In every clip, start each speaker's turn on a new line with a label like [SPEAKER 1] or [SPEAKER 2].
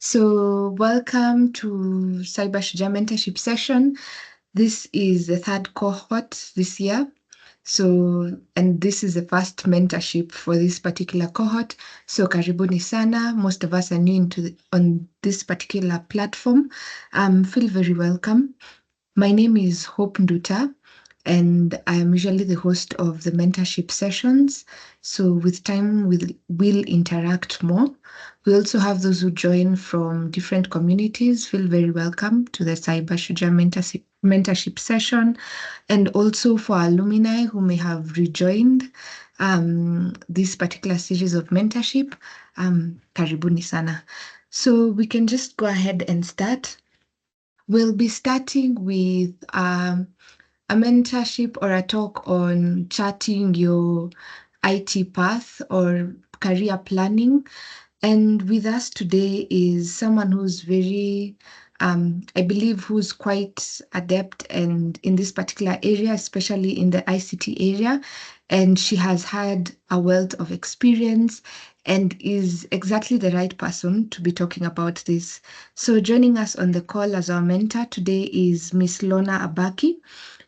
[SPEAKER 1] So, welcome to Cyber Shujaa mentorship session. This is the third cohort this year. And this is the first mentorship for this particular cohort. So, karibuni sana. Most of us are new on this particular platform. Feel very welcome. My name is Hope Nduta, and I am usually the host of the mentorship sessions. So with time, we'll interact more. We also have those who join from different communities. Feel very welcome to the Cyber Shujaa mentorship session. And also for alumni who may have rejoined this particular series of mentorship, karibuni sana. So we can just go ahead and start. We'll be starting with a mentorship or a talk on charting your IT path or career planning. And with us today is someone who's very, I believe, who's quite adept and in this particular area, especially in the ICT area. And she has had a wealth of experience and is exactly the right person to be talking about this. So joining us on the call as our mentor today is Miss Lorna Abaki.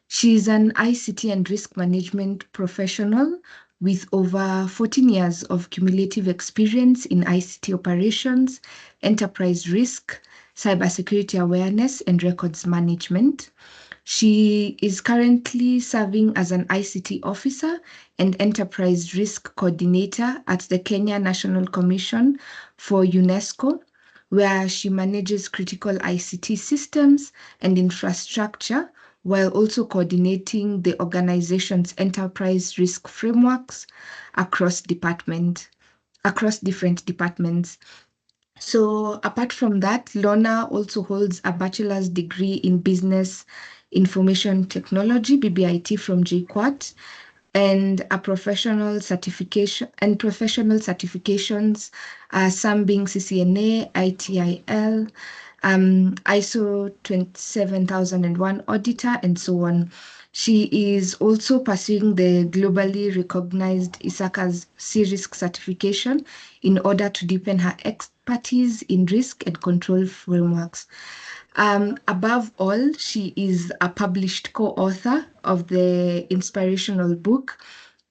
[SPEAKER 1] She is an ICT and risk management professional with over 14 years of cumulative experience in ICT operations, enterprise risk, cybersecurity awareness, and records management. She is currently serving as an ICT officer and enterprise risk coordinator at the Kenya National Commission for UNESCO, where she manages critical ICT systems and infrastructure while also coordinating the organization's enterprise risk frameworks across different departments. So apart from that, Lorna also holds a bachelor's degree in business information technology, BBIT from JKUAT, and professional certifications, some being CCNA, ITIL, ISO 27001 auditor, and so on. She is also pursuing the globally recognized ISACA's C-Risk certification in order to deepen her expertise in risk and control frameworks. Above all, she is a published co-author of the inspirational book,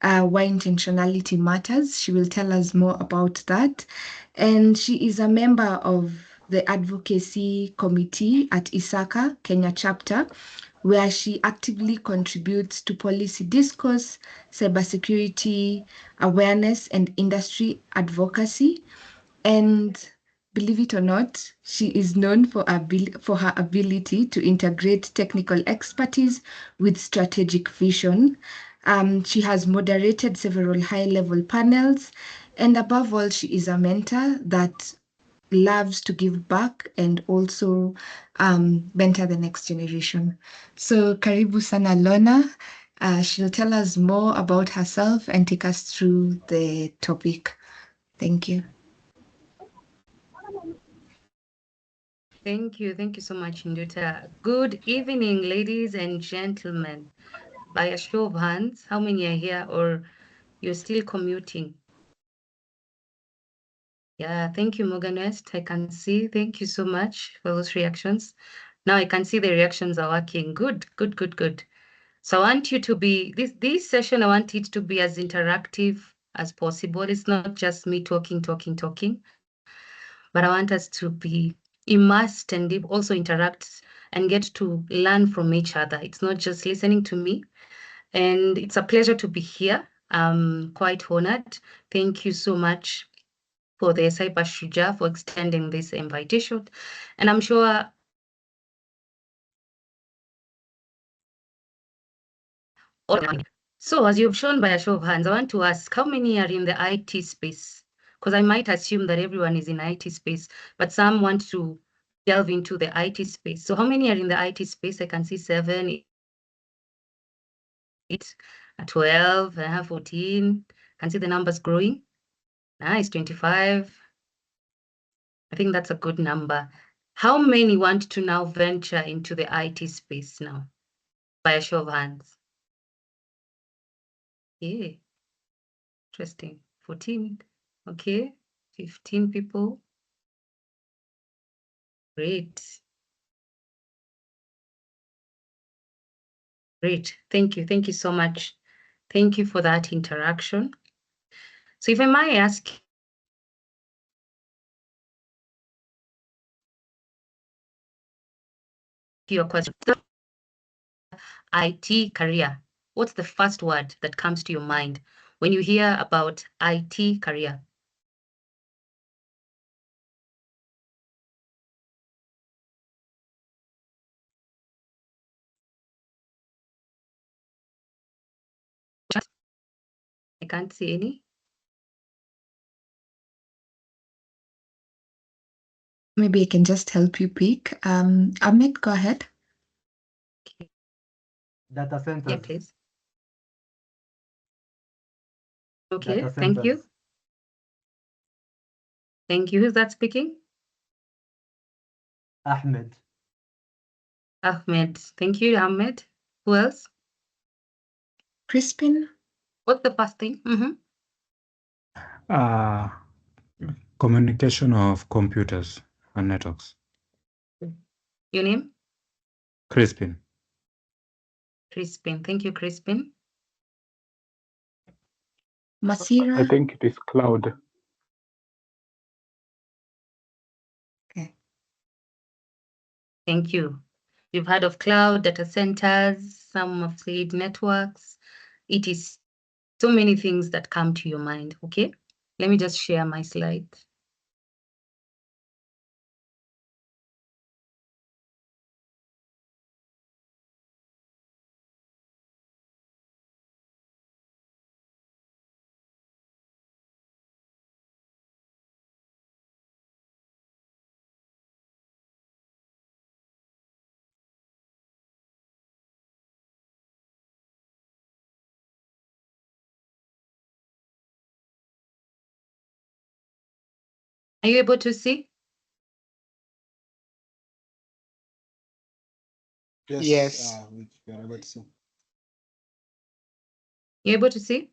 [SPEAKER 1] Why Intentionality Matters. She will tell us more about that. And she is a member of the advocacy committee at ISACA, Kenya chapter, where she actively contributes to policy discourse, cybersecurity awareness, and industry advocacy. And believe it or not, she is known for her ability to integrate technical expertise with strategic vision. She has moderated several high-level panels, and above all, she is a mentor that loves to give back and also mentor the next generation. So, karibu sana Lorna. She'll tell us more about herself and take us through the topic. Thank you.
[SPEAKER 2] Thank you. Thank you so much, Nduta. Good evening, ladies and gentlemen. By a show of hands, how many are here or you're still commuting? Yeah, thank you, Morgan West. I can see. Thank you so much for those reactions. Now I can see the reactions are working. Good, good, good, good. So I want you to be, this session, I want it to be as interactive as possible. It's not just me talking, but I want us to be immersed and also interact and get to learn from each other. It's not just listening to me. And it's a pleasure to be here. I'm quite honored. Thank you so much for the Cyber Shujaa for extending this invitation. And I'm sure so as you've shown by a show of hands, I want to ask how many are in the IT space? Because I might assume that everyone is in IT space, but some want to delve into the IT space. So how many are in the IT space? I can see 7, 8, 12, 14. I can see the numbers growing. Nice, 25. I think that's a good number. How many want to now venture into the IT space now? By a show of hands. Yeah, interesting. 14. Okay, 15 people. Great. Great. Thank you. Thank you so much. Thank you for that interaction. So if I might ask your question, IT career, what's the first word that comes to your mind when you hear about IT career? I can't see any.
[SPEAKER 1] Maybe I can just help you pick. Ahmed, go ahead.
[SPEAKER 3] Data centers.
[SPEAKER 2] Yeah, please. Okay,
[SPEAKER 3] Data
[SPEAKER 2] thank you.
[SPEAKER 3] centers.
[SPEAKER 2] Thank you. Who's that speaking?
[SPEAKER 3] Ahmed.
[SPEAKER 2] Ahmed. Thank you, Ahmed. Who else?
[SPEAKER 1] Crispin.
[SPEAKER 2] What's the first thing?
[SPEAKER 4] Communication of computers and networks.
[SPEAKER 2] Your name?
[SPEAKER 4] Crispin.
[SPEAKER 2] Crispin. Thank you, Crispin.
[SPEAKER 1] Masira.
[SPEAKER 5] I think it is cloud.
[SPEAKER 1] Okay.
[SPEAKER 2] Thank you. You've heard of cloud, data centers, some have said networks. It is so many things that come to your mind, okay? Let me just share my slide. Are you able to see?
[SPEAKER 5] Yes. We are able to see.
[SPEAKER 2] You able to see?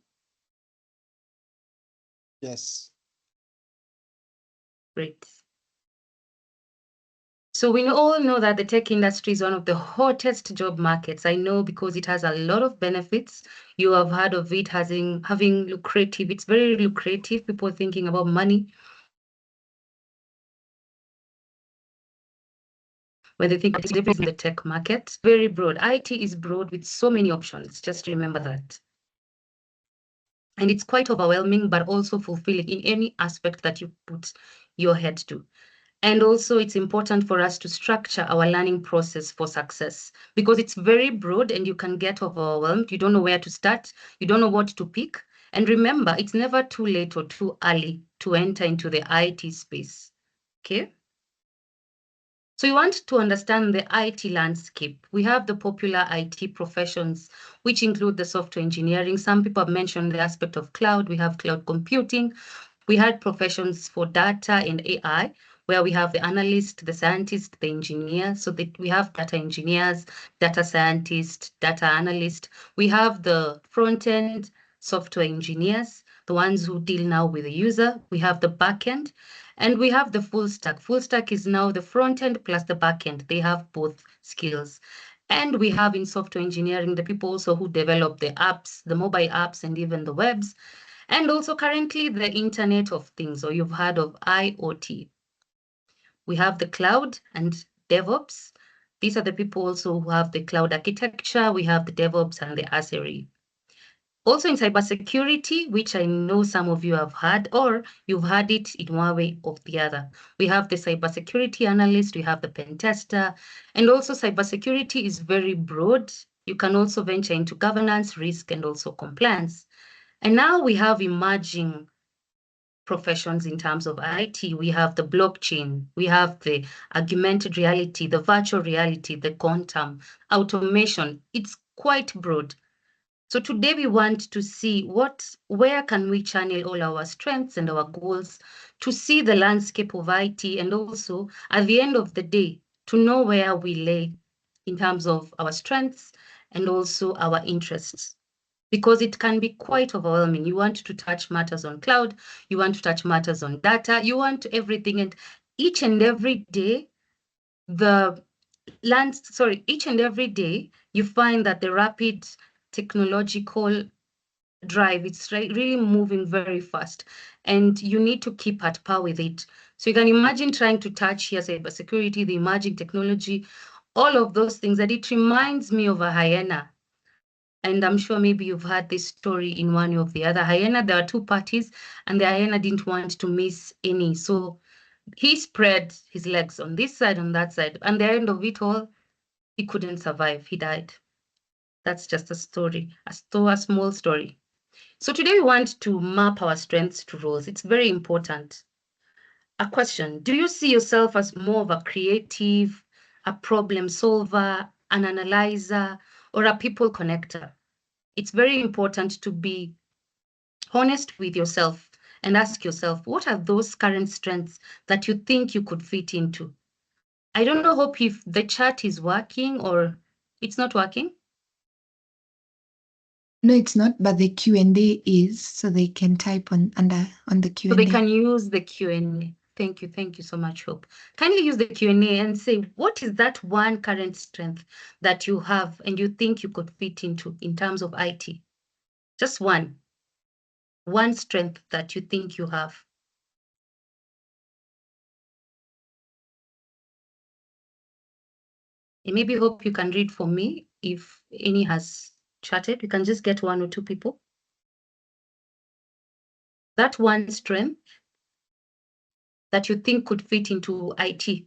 [SPEAKER 5] Yes.
[SPEAKER 2] Great. So we all know that the tech industry is one of the hottest job markets. I know because it has a lot of benefits. You have heard of it having lucrative. It's very lucrative. People thinking about money when they think it's in the tech market. Very broad. IT is broad with so many options. Just remember that. And it's quite overwhelming, but also fulfilling in any aspect that you put your head to. And also it's important for us to structure our learning process for success because it's very broad and you can get overwhelmed. You don't know where to start. You don't know what to pick. And remember, it's never too late or too early to enter into the IT space. Okay? So you want to understand the IT landscape. We have the popular IT professions, which include the software engineering. Some people have mentioned the aspect of cloud. We have cloud computing. We had professions for data and AI, where we have the analyst, the scientist, the engineer. So that we have data engineers, data scientists, data analyst. We have the front-end software engineers, the ones who deal now with the user. We have the back-end, and we have the full stack. Full stack is now the front-end plus the back-end. They have both skills. And we have in software engineering, the people also who develop the apps, the mobile apps, and even the webs. And also currently the Internet of Things, or you've heard of IoT. We have the cloud and DevOps. These are the people also who have the cloud architecture. We have the DevOps and the SRE. Also in cybersecurity, which I know some of you have heard, or you've heard it in one way or the other. We have the cybersecurity analyst, we have the pen tester, and also cybersecurity is very broad. You can also venture into governance, risk, and also compliance. And now we have emerging professions in terms of IT. We have the blockchain, we have the augmented reality, the virtual reality, the quantum, automation. It's quite broad. So today we want to see where can we channel all our strengths and our goals to see the landscape of IT and also at the end of the day to know where we lay in terms of our strengths and also our interests. Because it can be quite overwhelming. You want to touch matters on cloud, you want to touch matters on data, you want everything. And each and every day, each and every day, you find that the rapid technological drive, it's really moving very fast, and you need to keep at par with it. So you can imagine trying to touch here cybersecurity, the emerging technology, all of those things, that it reminds me of a hyena. And I'm sure maybe you've heard this story in one of the other hyena. There are two parties, and the hyena didn't want to miss any. So he spread his legs on this side, on that side. And the end of it all, he couldn't survive. He died. That's just a story, a small story. So today we want to map our strengths to roles. It's very important. A question: do you see yourself as more of a creative, a problem solver, an analyzer, or a people connector? It's very important to be honest with yourself and ask yourself, what are those current strengths that you think you could fit into? I don't know, hope if the chat is working or it's not working.
[SPEAKER 1] No, it's not, but the Q&A is, so they can type on the Q&A.
[SPEAKER 2] So they can use the Q&A. Thank you so much, Hope. Kindly use the Q&A and say, what is that one current strength that you have and you think you could fit into in terms of IT? Just one strength that you think you have. And maybe Hope you can read for me if any has chatted. We can just get one or two people. That one strength that you think could fit into IT,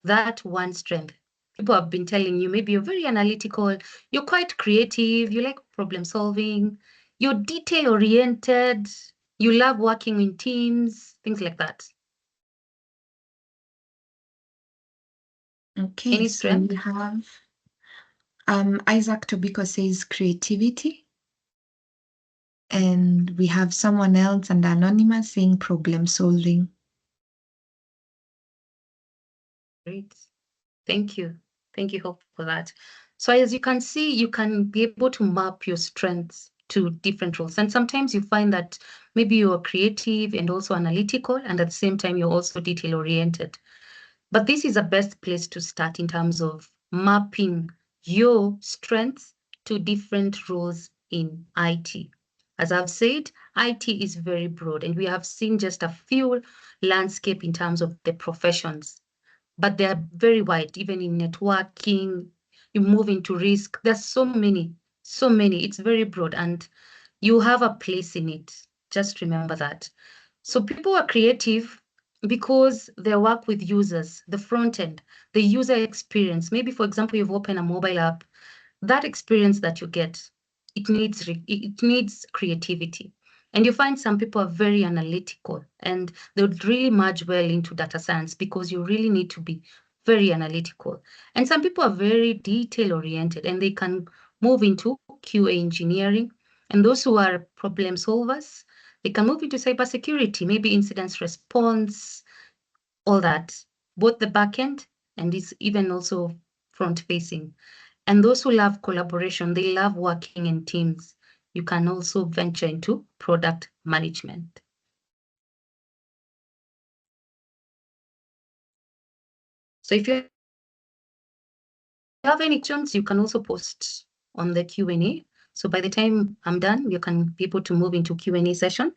[SPEAKER 2] that one strength. People have been telling you, maybe you're very analytical, you're quite creative, you like problem solving, you're detail oriented, you love working in teams, things like that.
[SPEAKER 1] Okay,
[SPEAKER 2] Any strength?
[SPEAKER 1] So we have Isaac Tobiko says creativity. And we have someone else and anonymous saying problem solving.
[SPEAKER 2] Great. Thank you. Thank you, Hope, for that. So as you can see, you can be able to map your strengths to different roles. And sometimes you find that maybe you're creative and also analytical, and at the same time, you're also detail-oriented. But this is the best place to start in terms of mapping your strengths to different roles in IT. As I've said, IT is very broad, and we have seen just a few landscape in terms of the professions, but they're very wide. Even in networking, you move into risk. There's so many. It's very broad, and you have a place in it. Just remember that. So people are creative because they work with users, the front end, the user experience. Maybe, for example, you've opened a mobile app. That experience that you get, it needs creativity. And you find some people are very analytical, and they would really merge well into data science because you really need to be very analytical. And some people are very detail-oriented, and they can move into QA engineering. And those who are problem solvers, they can move into cybersecurity, maybe incident response, all that, both the backend and it's even also front-facing. And those who love collaboration, they love working in teams. You can also venture into product management. So if you have any questions, you can also post on the Q&A. So by the time I'm done, you can be able to move into Q&A session.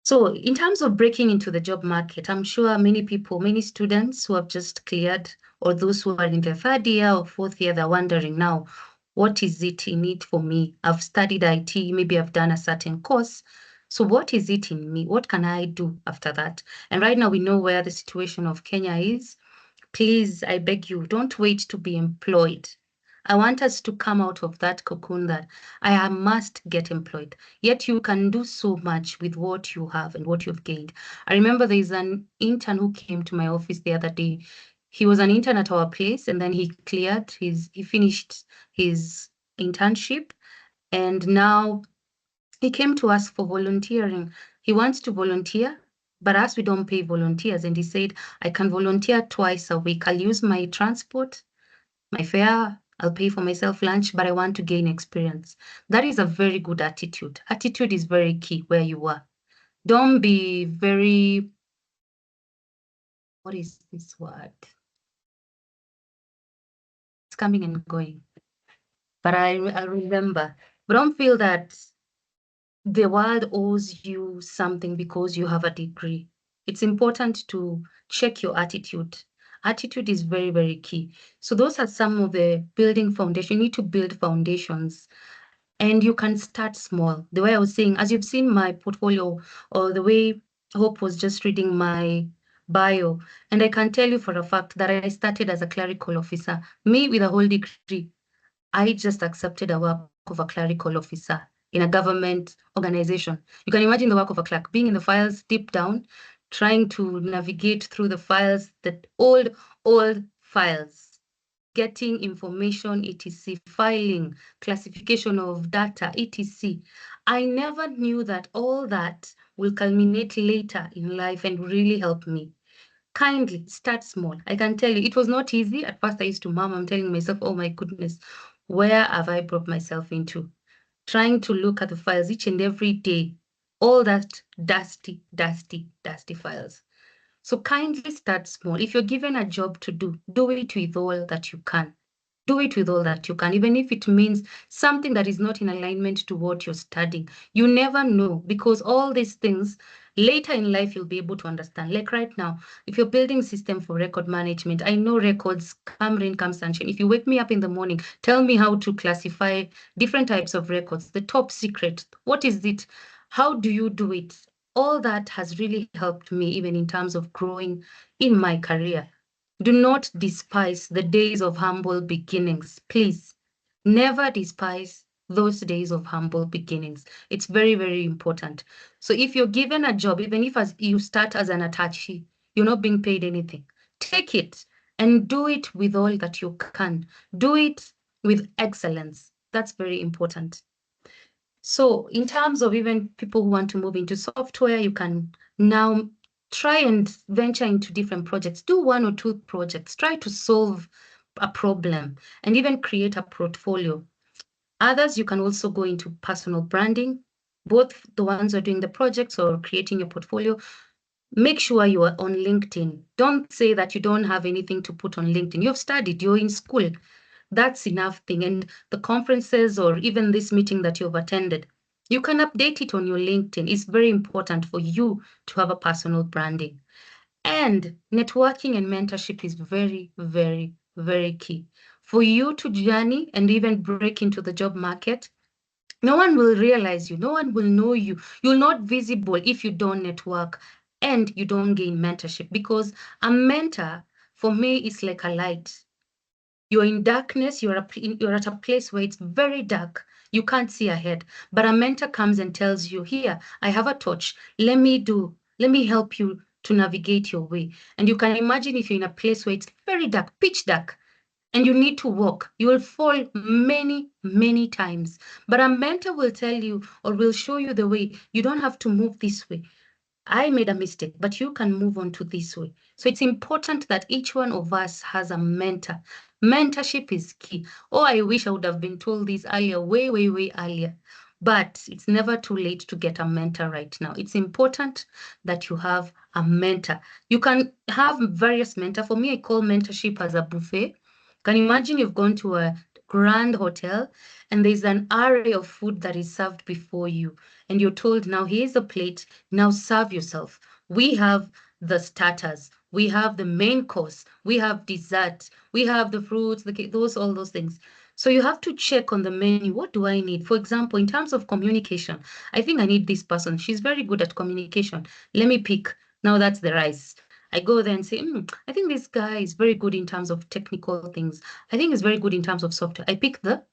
[SPEAKER 2] So in terms of breaking into the job market, I'm sure many people, many students who have just cleared, or those who are in the third year or fourth year, they're wondering now, what is it in it for me? I've studied IT, maybe I've done a certain course. So what is it in me? What can I do after that? And right now we know where the situation of Kenya is. Please, I beg you, don't wait to be employed. I want us to come out of that cocoon that I must get employed. Yet you can do so much with what you have and what you've gained. I remember there's an intern who came to my office the other day. He was an intern at our place, and then he finished his internship, and now he came to us for volunteering. He wants to volunteer, but us, we don't pay volunteers. And he said, I can volunteer twice a week. I'll use my transport, my fare, I'll pay for myself lunch, but I want to gain experience. That is a very good attitude. Attitude is very key where you are. Don't be very, what is this word? it's coming and going. But I remember, but don't feel that the world owes you something because you have a degree. It's important to check your attitude. Attitude is very, very key. So those are some of the building foundation. You need to build foundations. And you can start small. The way I was saying, as you've seen my portfolio, or the way Hope was just reading my bio, and I can tell you for a fact that I started as a clerical officer. Me with a whole degree, I just accepted a work of a clerical officer in a government organization. You can imagine the work of a clerk, being in the files deep down, trying to navigate through the files, the old files, getting information, etc., filing, classification of data, etc. I never knew that all that will culminate later in life and really help me. Kindly start small. I can tell you, it was not easy. At first, I used to mom, I'm telling myself, oh my goodness, where have I brought myself into? Trying to look at the files each and every day, all that dusty files. So kindly start small. If you're given a job to do it with all that you can. Do it with all that you can, even if it means something that is not in alignment to what you're studying. You never know, because all these things later in life you'll be able to understand. Like right now, if you're building system for record management, I know records come rain, come sunshine. If you wake me up in the morning, tell me how to classify different types of records, the top secret, what is it? How do you do it? All that has really helped me, even in terms of growing in my career. Do not despise the days of humble beginnings. Please, never despise those days of humble beginnings. It's very, very important. So if you're given a job, even if you start as an attaché, you're not being paid anything, take it and do it with all that you can. Do it with excellence. That's very important. So in terms of even people who want to move into software, you can now try and venture into different projects. Do 1 or 2 projects. Try to solve a problem and even create a portfolio. Others, you can also go into personal branding, both the ones who are doing the projects or creating your portfolio. Make sure you are on LinkedIn. Don't say that you don't have anything to put on LinkedIn. You've studied, you're in school. That's enough thing. And the conferences or even this meeting that you've attended, you can update it on your LinkedIn. It's very important for you to have a personal branding. And networking and mentorship is very, very, very key. For you to journey and even break into the job market, no one will realize you. No one will know you. You're not visible if you don't network and you don't gain mentorship, because a mentor, for me, is like a light. You're in darkness, you're at a place where it's very dark. You can't see ahead. But a mentor comes and tells you, here, I have a torch. Let me help you to navigate your way. And you can imagine if you're in a place where it's very dark, pitch dark, and you need to walk, you will fall many, many times. But a mentor will tell you or will show you the way. You don't have to move this way. I made a mistake, but you can move on to this way. So it's important that each one of us has a mentor. Mentorship is key. Oh, I wish I would have been told this earlier, way, way, way earlier. But it's never too late to get a mentor right now. It's important that you have a mentor. You can have various mentors. For me, I call mentorship as a buffet. Can you imagine you've gone to a grand hotel and there's an array of food that is served before you, and you're told, now here's a plate, now serve yourself. We have the starters, we have the main course, we have dessert, we have the fruits, the cake, all those things. So you have to check on the menu, what do I need? For example, in terms of communication, I think I need this person. She's very good at communication. Let me pick. Now that's the rice. I go there and say, I think this guy is very good in terms of technical things. I think he's very good in terms of software. I pick the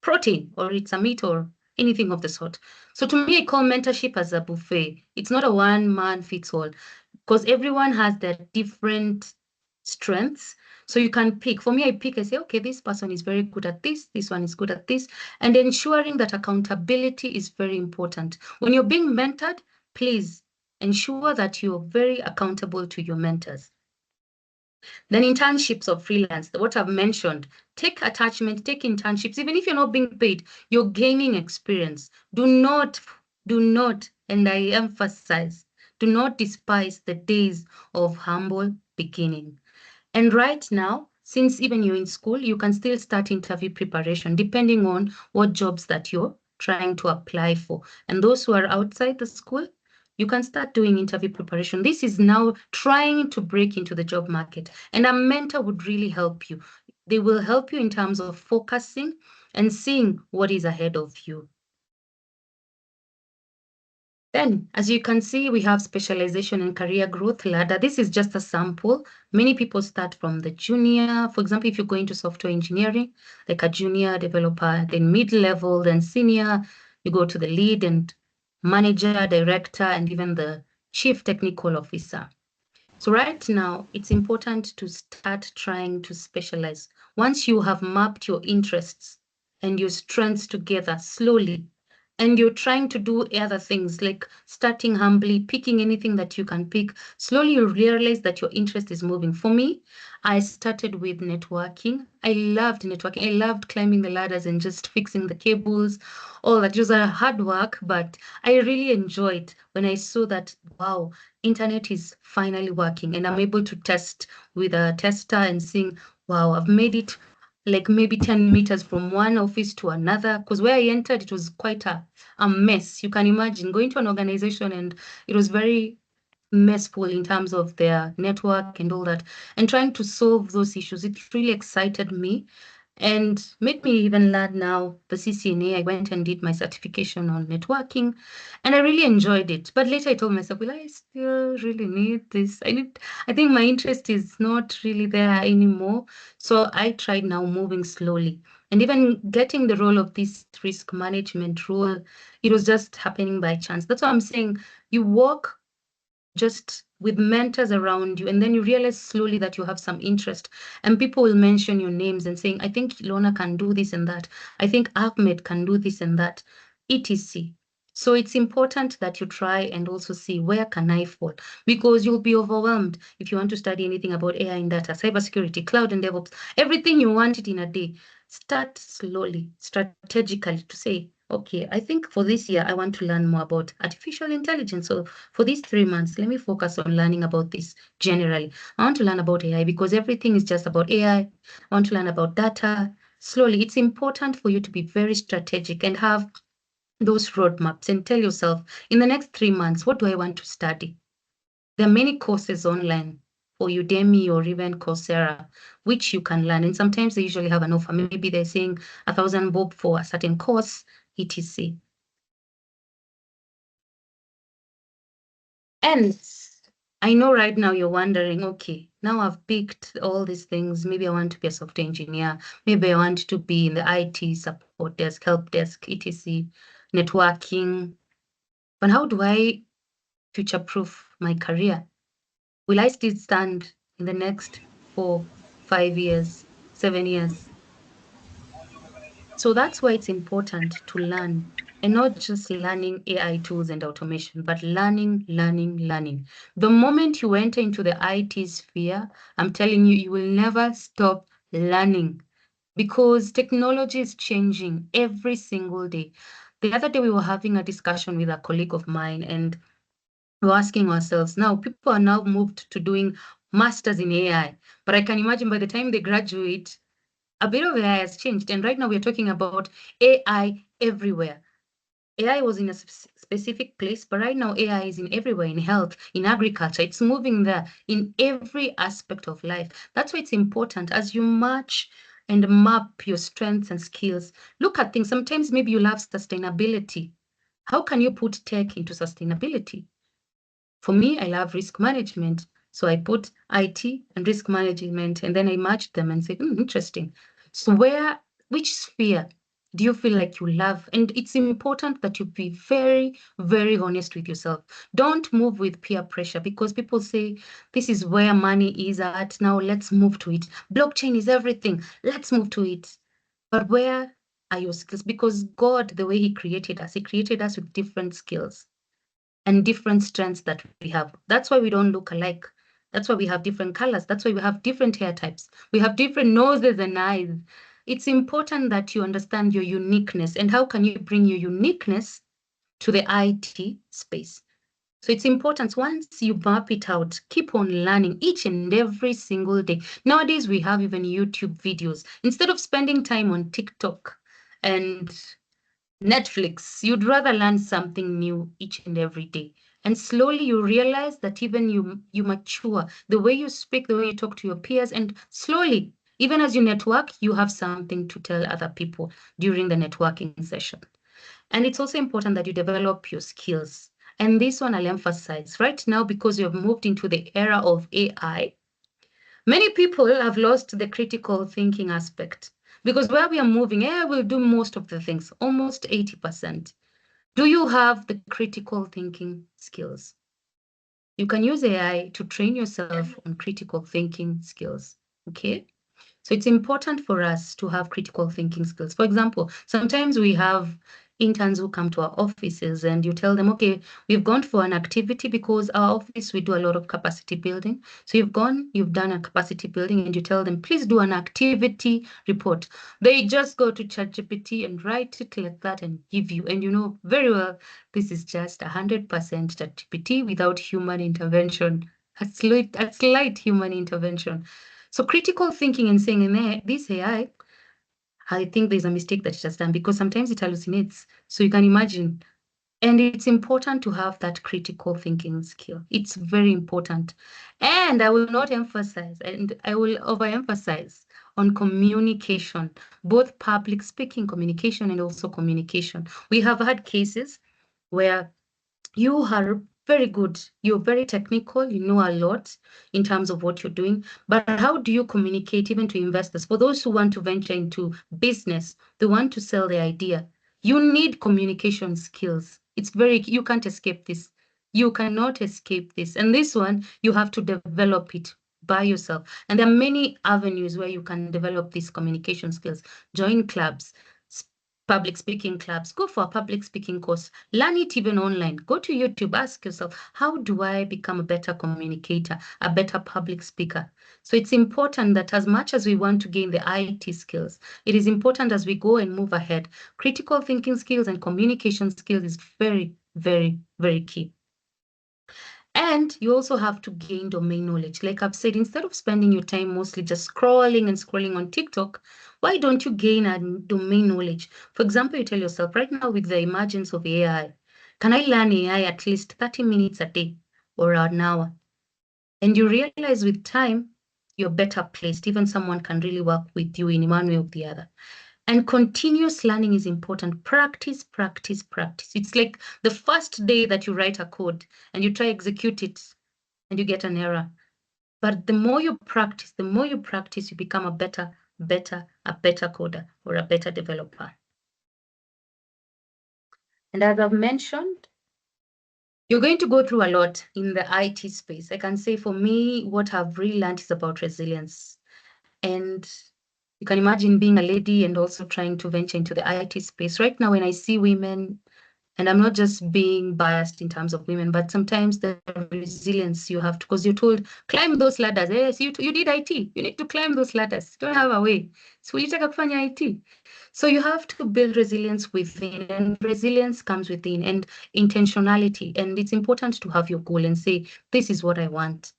[SPEAKER 2] protein, or it's a meat or anything of the sort. So to me, I call mentorship as a buffet. It's not a one-man fits all, because everyone has their different strengths. So you can pick. For me, I say, okay, this person is very good at this one is good at this, and ensuring that accountability is very important. When you're being mentored, please ensure that you're very accountable to your mentors. Then internships or freelance, what I've mentioned, take attachment, take internships. Even if you're not being paid, you're gaining experience. Do not, and I emphasize, do not despise the days of humble beginning. And right now, since even you're in school, you can still start interview preparation depending on what jobs that you're trying to apply for. And those who are outside the school, you can start doing interview preparation. This is now trying to break into the job market. And a mentor would really help you. They will help you in terms of focusing and seeing what is ahead of you. Then, as you can see, we have specialization and career growth ladder. This is just a sample. Many people start from the junior. For example, if you go into software engineering, like a junior developer, then mid-level, then senior, you go to the lead and manager, director, and even the chief technical officer. So right now, it's important to start trying to specialize. Once you have mapped your interests and your strengths together slowly, and you're trying to do other things like starting humbly, picking anything that you can pick, slowly you realize that your interest is moving. For me, I started with networking. I loved networking. I loved climbing the ladders and just fixing the cables, all that. It was a hard work, but I really enjoyed when I saw that, wow, internet is finally working and I'm able to test with a tester and seeing, wow, I've made it like maybe 10 meters from one office to another. Because where I entered, it was quite a mess. You can imagine going to an organization and it was very messful in terms of their network and all that. And trying to solve those issues, it really excited me and made me even learn now the CCNA. I went and did my certification on networking and I really enjoyed it. But later I told myself, will I still really need this? I think my interest is not really there anymore. So I tried now moving slowly and even getting the role of this risk management role. It was just happening by chance. That's why I'm saying you work just with mentors around you, and then you realize slowly that you have some interest, and people will mention your names and saying, I think Lorna can do this and that. I think Ahmed can do this and that, etc. So it's important that you try and also see where can I fall, because you'll be overwhelmed if you want to study anything about AI and data, cybersecurity, cloud and DevOps, everything you want it in a day. Start slowly, strategically to say, okay, I think for this year, I want to learn more about artificial intelligence. So for these 3 months, let me focus on learning about this generally. I want to learn about AI because everything is just about AI. I want to learn about data. Slowly, it's important for you to be very strategic and have those roadmaps and tell yourself, in the next 3 months, what do I want to study? There are many courses online for Udemy or even Coursera, which you can learn. And sometimes they usually have an offer. Maybe they're saying 1,000 bob for a certain course, etc. And I know right now you're wondering, okay, now I've picked all these things. Maybe I want to be a software engineer. Maybe I want to be in the IT support desk, help desk, etc., networking. But how do I future-proof my career? Will I still stand in the next 4, 5 years, 7 years? So that's why it's important to learn, and not just learning AI tools and automation, but learning. The moment you enter into the IT sphere, I'm telling you, you will never stop learning because technology is changing every single day. The other day, we were having a discussion with a colleague of mine, and we're asking ourselves now, people are now moved to doing masters in AI. But I can imagine by the time they graduate, a bit of AI has changed. And right now we're talking about AI everywhere. AI was in a specific place, but right now AI is in everywhere, in health, in agriculture. It's moving there in every aspect of life. That's why it's important as you match and map your strengths and skills. Look at things. Sometimes maybe you love sustainability. How can you put tech into sustainability? For me, I love risk management. So I put IT and risk management, and then I matched them and said, interesting. So which sphere do you feel like you love? And it's important that you be very, very honest with yourself. Don't move with peer pressure because people say, this is where money is at. Now let's move to it. Blockchain is everything. Let's move to it. But where are your skills? Because God, the way He created us with different skills and different strengths that we have. That's why we don't look alike. That's why we have different colors. That's why we have different hair types. We have different noses and eyes. It's important that you understand your uniqueness and how can you bring your uniqueness to the IT space. So it's important, once you map it out, keep on learning each and every single day. Nowadays, we have even YouTube videos. Instead of spending time on TikTok and Netflix, you'd rather learn something new each and every day. And slowly you realize that even you mature, the way you speak, the way you talk to your peers, and slowly, even as you network, you have something to tell other people during the networking session. And it's also important that you develop your skills. And this one I'll emphasize right now, because we have moved into the era of AI. Many people have lost the critical thinking aspect, because where we are moving, AI will do most of the things, almost 80%. Do you have the critical thinking skills? You can use AI to train yourself on critical thinking skills, okay? So it's important for us to have critical thinking skills. For example, sometimes we have interns who come to our offices and you tell them, okay, we've gone for an activity, because our office, we do a lot of capacity building. So you've done a capacity building, and you tell them, please do an activity report. They just go to ChatGPT and write it like that and give you. And you know very well, this is just 100% ChatGPT without human intervention, a slight human intervention. So critical thinking and saying, in this AI, I think there's a mistake that it has done, because sometimes it hallucinates. So you can imagine. And it's important to have that critical thinking skill. It's very important. And I will not emphasize, and I will overemphasize on communication, both public speaking communication and also communication. We have had cases where you are very good, you're very technical, you know a lot in terms of what you're doing, but how do you communicate even to investors? For those who want to venture into business, they want to sell the idea, you need communication skills. You can't escape this. You cannot escape this. And this one, you have to develop it by yourself. And there are many avenues where you can develop these communication skills. Join clubs, public speaking clubs, go for a public speaking course, learn it even online, go to YouTube, ask yourself, how do I become a better communicator, a better public speaker? So it's important that as much as we want to gain the IT skills, it is important as we go and move ahead, critical thinking skills and communication skills is very, very, very key. And you also have to gain domain knowledge. Like I've said, instead of spending your time mostly just scrolling on TikTok, why don't you gain a domain knowledge? For example, you tell yourself, right now with the emergence of AI, can I learn AI at least 30 minutes a day or an hour? And you realize with time, you're better placed. Even someone can really work with you in one way or the other. And continuous learning is important. Practice, practice, practice. It's like the first day that you write a code and you try execute it and you get an error. But the more you practice, you become a better coder or a better developer. And as I've mentioned, you're going to go through a lot in the IT space. I can say for me, what I've really learned is about resilience. And you can imagine being a lady and also trying to venture into the IT space. Right now, when I see women, and I'm not just being biased in terms of women, but sometimes the resilience you have to, because you're told, climb those ladders. Yes, you did IT. You need to climb those ladders. You don't have a way. So ulitaka kufanya IT. So you have to build resilience within, and resilience comes within, and intentionality. And it's important to have your goal and say, this is what I want.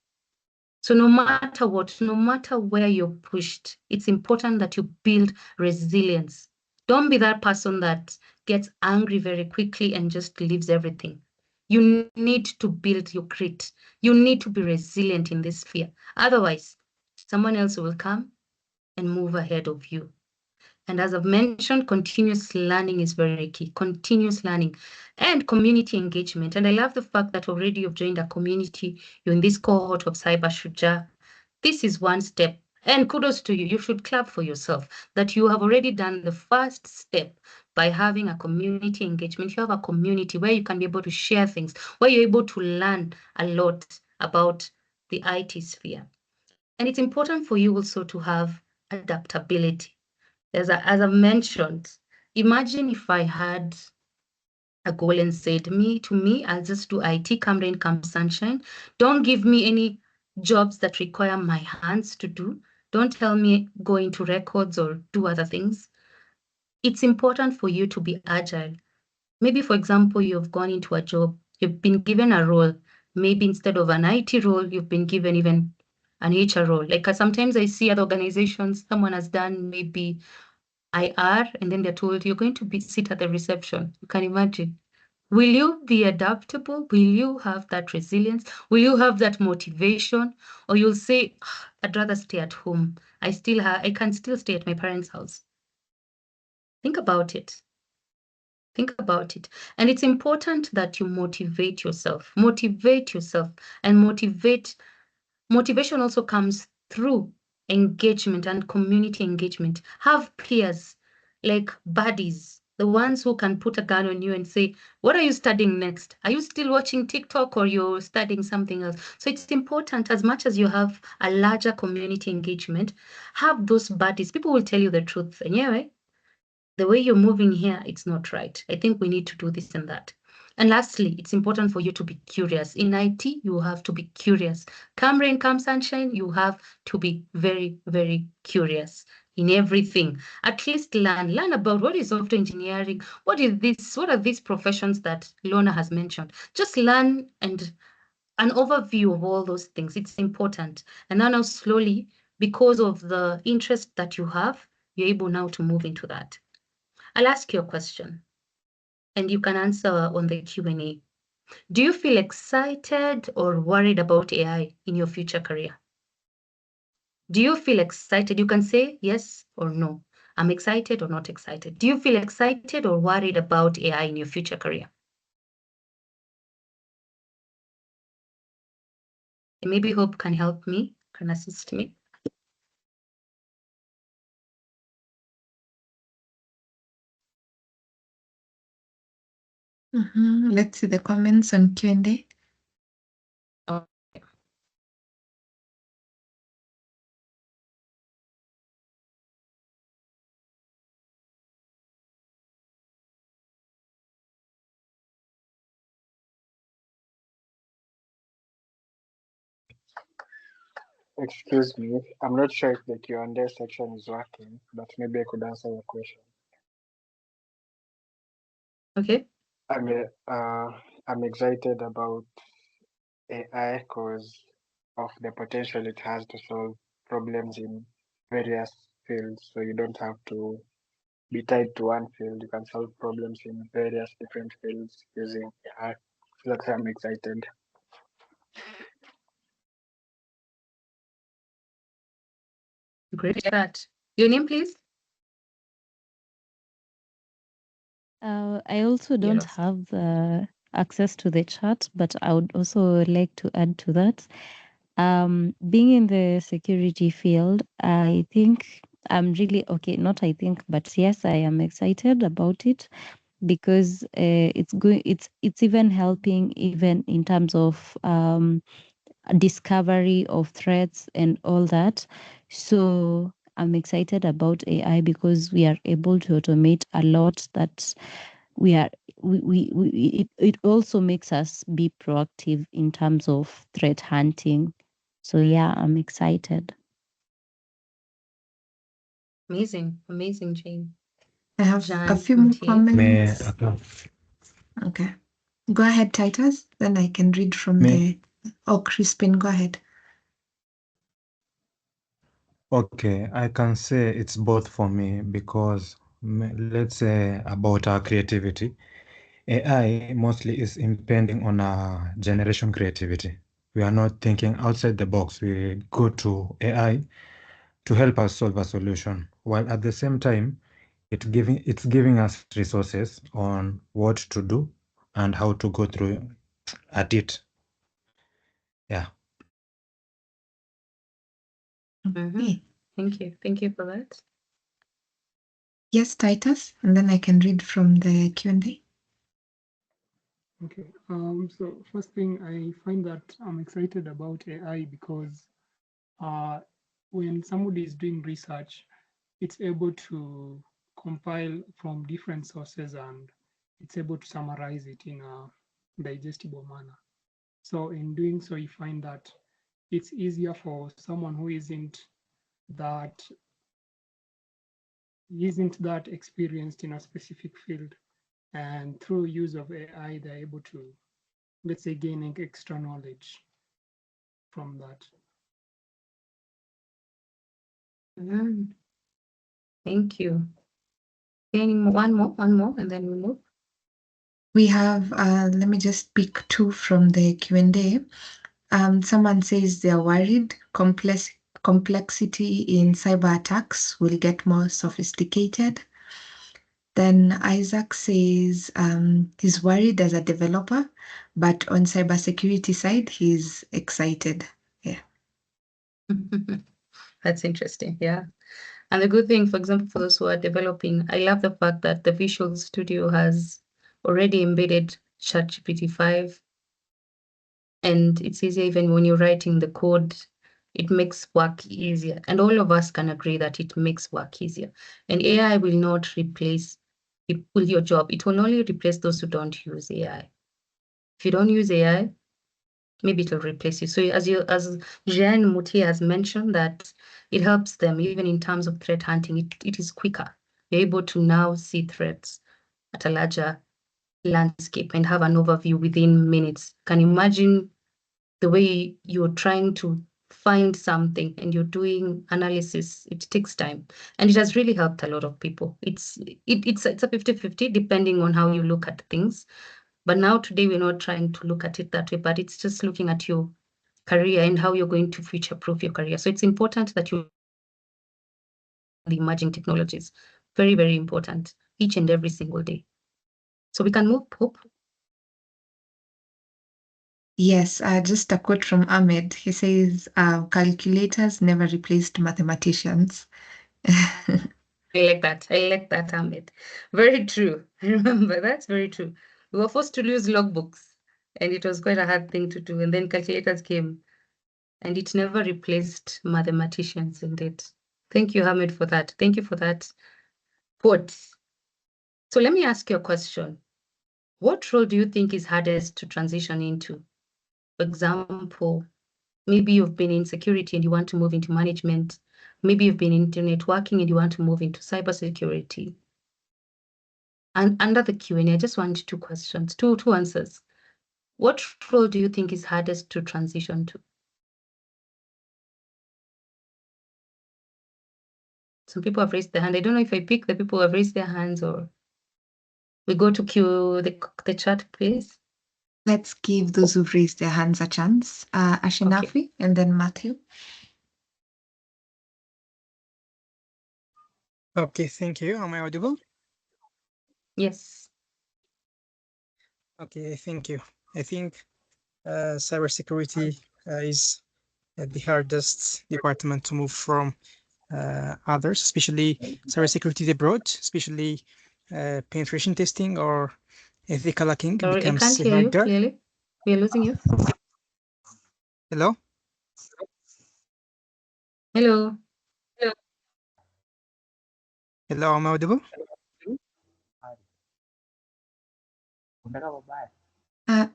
[SPEAKER 2] So no matter what, no matter where you're pushed, it's important that you build resilience. Don't be that person that gets angry very quickly and just leaves everything. You need to build your grit. You need to be resilient in this sphere. Otherwise, someone else will come and move ahead of you. And as I've mentioned, continuous learning is very key. Continuous learning and community engagement. And I love the fact that already you've joined a community. You're in this cohort of Cyber Shuja. This is one step. And kudos to you. You should clap for yourself that you have already done the first step by having a community engagement. You have a community where you can be able to share things, where you're able to learn a lot about the IT sphere. And it's important for you also to have adaptability. As I've mentioned, imagine if I had a goal and said, I'll just do IT, come rain, come sunshine. Don't give me any jobs that require my hands to do. Don't tell me go into records or do other things. It's important for you to be agile. Maybe, for example, you've gone into a job You've been given a role. Maybe instead of an IT role, you've been given even an HR role. Like sometimes I see other organizations, someone has done maybe IR, and then they're told you're going to sit at the reception. You can imagine. Will you be adaptable? Will you have that resilience? Will you have that motivation? Or you'll say, "Ah, I'd rather stay at home. I can still stay at my parents' house." Think about it. Think about it. And it's important that you motivate yourself. Motivate yourself. And motivation also comes through engagement and community engagement. Have peers, like buddies, the ones who can put a gun on you and say, what are you studying next? Are you still watching TikTok or you're studying something else? So it's important, as much as you have a larger community engagement, have those buddies. People will tell you the truth. And yeah, right? The way you're moving here, it's not right. I think we need to do this and that. And lastly, it's important for you to be curious. In IT, you have to be curious. Come rain, come sunshine, you have to be very, very curious in everything. At least learn about what is software engineering, what are these professions that Lorna has mentioned. Just learn and an overview of all those things. It's important. And then now slowly, because of the interest that you have, you're able now to move into that. I'll ask you a question, and you can answer on the Q&A. Do you feel excited or worried about AI in your future career? Do you feel excited? You can say yes or no. I'm excited or not excited. Do you feel excited or worried about AI in your future career? And maybe Hope can help me, can assist me.
[SPEAKER 1] Let's see the comments on Q&A.
[SPEAKER 5] Excuse me, I'm not sure if the Q&A section is working, but maybe I could answer your question.
[SPEAKER 2] Okay.
[SPEAKER 5] I'm excited about AI because of the potential it has to solve problems in various fields. So you don't have to be tied to one field. You can solve problems in various different fields using AI. So that's why I'm excited.
[SPEAKER 2] Great chat. Your name, please?
[SPEAKER 3] I also don't
[SPEAKER 2] Yes.
[SPEAKER 3] have access to the chat, but I would also like to add to that. Being in the security field, I think I'm really okay. Not I think, but yes, I am excited about it because it's even helping even in terms of discovery of threats and all that. So I'm excited about AI because we are able to automate a lot that it also makes us be proactive in terms of threat hunting. So yeah, I'm excited.
[SPEAKER 2] Amazing, amazing, Jane.
[SPEAKER 1] I have a
[SPEAKER 2] Jean,
[SPEAKER 1] few more
[SPEAKER 2] Mutier.
[SPEAKER 4] May
[SPEAKER 1] comments. Okay. Go ahead, Titus. Then I can read from Crispin, go ahead.
[SPEAKER 4] Okay, I can say it's both for me because let's say about our creativity. AI mostly is impending on our generation creativity. We are not thinking outside the box. We go to AI to help us solve a solution, while at the same time, it's giving us resources on what to do and how to go through at it. Yeah.
[SPEAKER 1] Okay.
[SPEAKER 2] Thank you. Thank you for that.
[SPEAKER 1] Yes, Titus, and then I can read from the Q&A.
[SPEAKER 6] Okay, so first thing, I find that I'm excited about AI because when somebody is doing research, it's able to compile from different sources and it's able to summarize it in a digestible manner. So in doing so, you find that it's easier for someone who isn't that experienced in a specific field, and through use of AI, they're able to let's say, gaining extra knowledge from that.
[SPEAKER 2] Thank you. One more, and then we move.
[SPEAKER 1] We have, let me just pick two from the Q&A. Someone says they're worried complexity in cyber attacks will get more sophisticated. Then Isaac says he's worried as a developer, but on cybersecurity side, he's excited. Yeah.
[SPEAKER 2] That's interesting. Yeah. And the good thing, for example, for those who are developing, I love the fact that the Visual Studio has already embedded ChatGPT 5. And it's easier even when you're writing the code, it makes work easier. And all of us can agree that it makes work easier. And AI will not replace your job. It will only replace those who don't use AI. If you don't use AI, maybe it will replace you. So as Jeanne Moutier has mentioned, that it helps them even in terms of threat hunting. It is quicker. You're able to now see threats at a larger landscape and have an overview within minutes. Can you imagine the way you're trying to find something and you're doing analysis? It takes time, and it has really helped a lot of people. It's a 50-50 depending on how you look at things. But now today we're not trying to look at it that way, but it's just looking at your career and how you're going to future-proof your career. So it's important that you the emerging technologies. Very, very important each and every single day. So we can move, Hope.
[SPEAKER 1] Yes, just a quote from Ahmed. He says, calculators never replaced mathematicians.
[SPEAKER 2] I like that, Ahmed. Very true. Remember, that's very true. We were forced to use logbooks, and it was quite a hard thing to do. And then calculators came, and it never replaced mathematicians indeed. Thank you, Ahmed, for that. Thank you for that quote. So let me ask you a question. What role do you think is hardest to transition into? For example, maybe you've been in security and you want to move into management. Maybe you've been into networking and you want to move into cybersecurity. And under the Q&A, I just want two questions, two answers. What role do you think is hardest to transition to? Some people have raised their hand. I don't know if I pick the people who have raised their hands or we go to the chat, please.
[SPEAKER 1] Let's give those who've raised their hands a chance. Ashinafi,
[SPEAKER 2] Okay.
[SPEAKER 1] and then Matthew.
[SPEAKER 7] Okay, thank you. Am I audible?
[SPEAKER 2] Yes.
[SPEAKER 7] Okay, thank you. I think cybersecurity is the hardest department to move from others, especially cybersecurity abroad, especially penetration testing or ethical hacking
[SPEAKER 2] Sorry, I
[SPEAKER 7] becomes
[SPEAKER 2] can't hear you
[SPEAKER 7] harder.
[SPEAKER 2] clearly. We are losing you.
[SPEAKER 7] Hello?
[SPEAKER 2] Hello.
[SPEAKER 7] Hello, am I audible?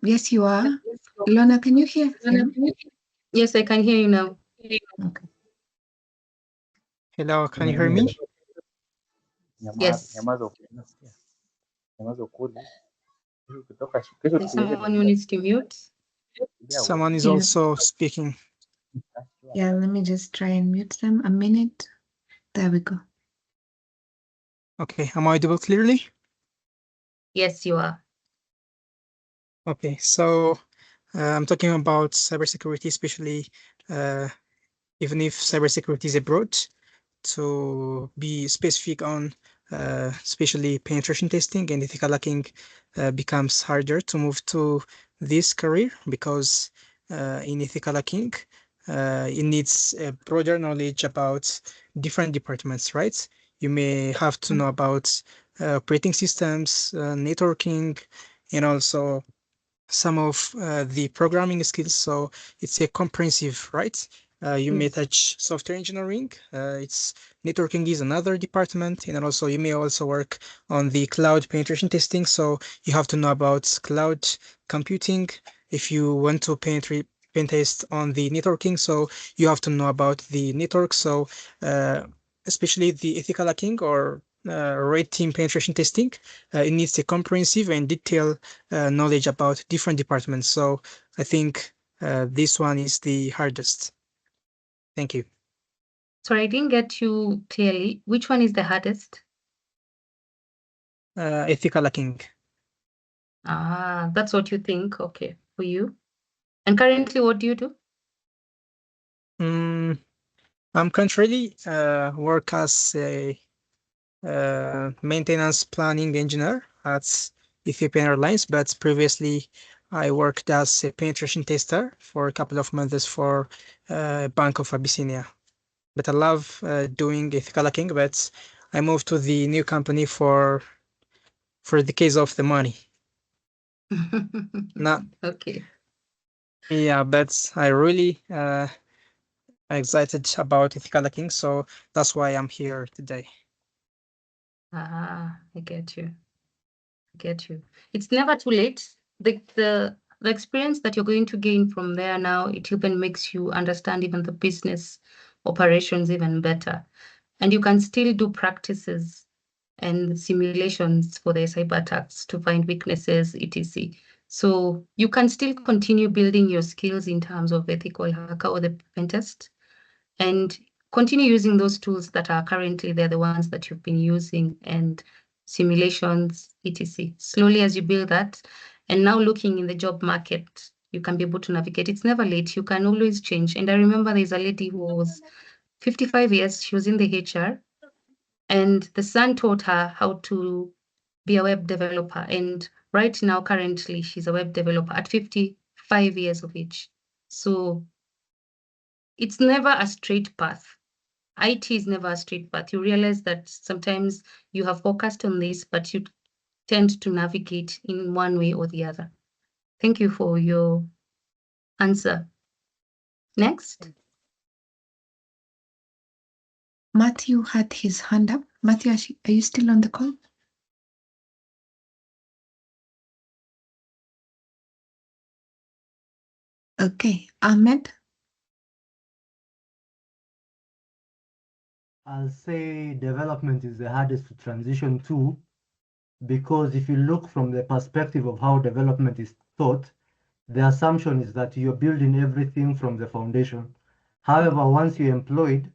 [SPEAKER 1] Yes, you are. Lorna, can you hear him?
[SPEAKER 2] Yes, I can hear you now.
[SPEAKER 1] Okay.
[SPEAKER 7] Hello, can you hear me?
[SPEAKER 2] Yes. There's someone who needs to mute.
[SPEAKER 7] Someone is
[SPEAKER 1] Yeah.
[SPEAKER 7] also speaking.
[SPEAKER 1] Yeah, let me just try and mute them a minute. There we go.
[SPEAKER 7] Okay, am I audible clearly?
[SPEAKER 2] Yes, you are.
[SPEAKER 7] Okay, so I'm talking about cybersecurity, especially even if cybersecurity is abroad, to be specific on especially penetration testing and ethical hacking becomes harder to move to this career because in ethical hacking, it needs a broader knowledge about different departments, right? You may have to know about operating systems, networking, and also some of the programming skills. So it's a comprehensive, right? You may touch software engineering. It's networking is another department, and then also you may also work on the cloud penetration testing. So you have to know about cloud computing if you want to penetrate pen test on the networking. So you have to know about the network. So especially the ethical hacking or red team penetration testing, it needs a comprehensive and detailed knowledge about different departments. So I think this one is the hardest. Thank you.
[SPEAKER 2] Sorry, I didn't get you clearly. Which one is the hardest?
[SPEAKER 7] Ethical hacking.
[SPEAKER 2] Ah, that's what you think. Okay, for you. And currently, what do you do?
[SPEAKER 7] I'm currently work as a maintenance planning engineer at Ethiopian Airlines, but previously I worked as a penetration tester for a couple of months for Bank of Abyssinia. But I love doing ethical hacking, but I moved to the new company for the case of the money. Not
[SPEAKER 2] Okay.
[SPEAKER 7] Yeah, but I really excited about ethical hacking, so that's why I'm here today.
[SPEAKER 2] Ah, I get you. I get you. It's never too late. The experience that you're going to gain from there now, it even makes you understand even the business operations even better. And you can still do practices and simulations for the cyber attacks to find weaknesses, etc. So you can still continue building your skills in terms of ethical hacker or the pen test, and continue using those tools that are currently they're the ones that you've been using, and simulations, etc. Slowly as you build that, and now looking in the job market, you can be able to navigate. It's never late. You can always change. And I remember there's a lady who was 55 years. She was in the HR, and the son taught her how to be a web developer. And right now, currently, she's a web developer at 55 years of age. So it's never a straight path. IT is never a straight path. You realize that sometimes you have focused on this, but you tend to navigate in one way or the other. Thank you for your answer. Next.
[SPEAKER 1] Matthew had his hand up. Matthew, are you still on the call? Okay, Ahmed.
[SPEAKER 8] I'll say development is the hardest to transition to, because if you look from the perspective of how development is taught, the assumption is that you're building everything from the foundation. However, once you're employed,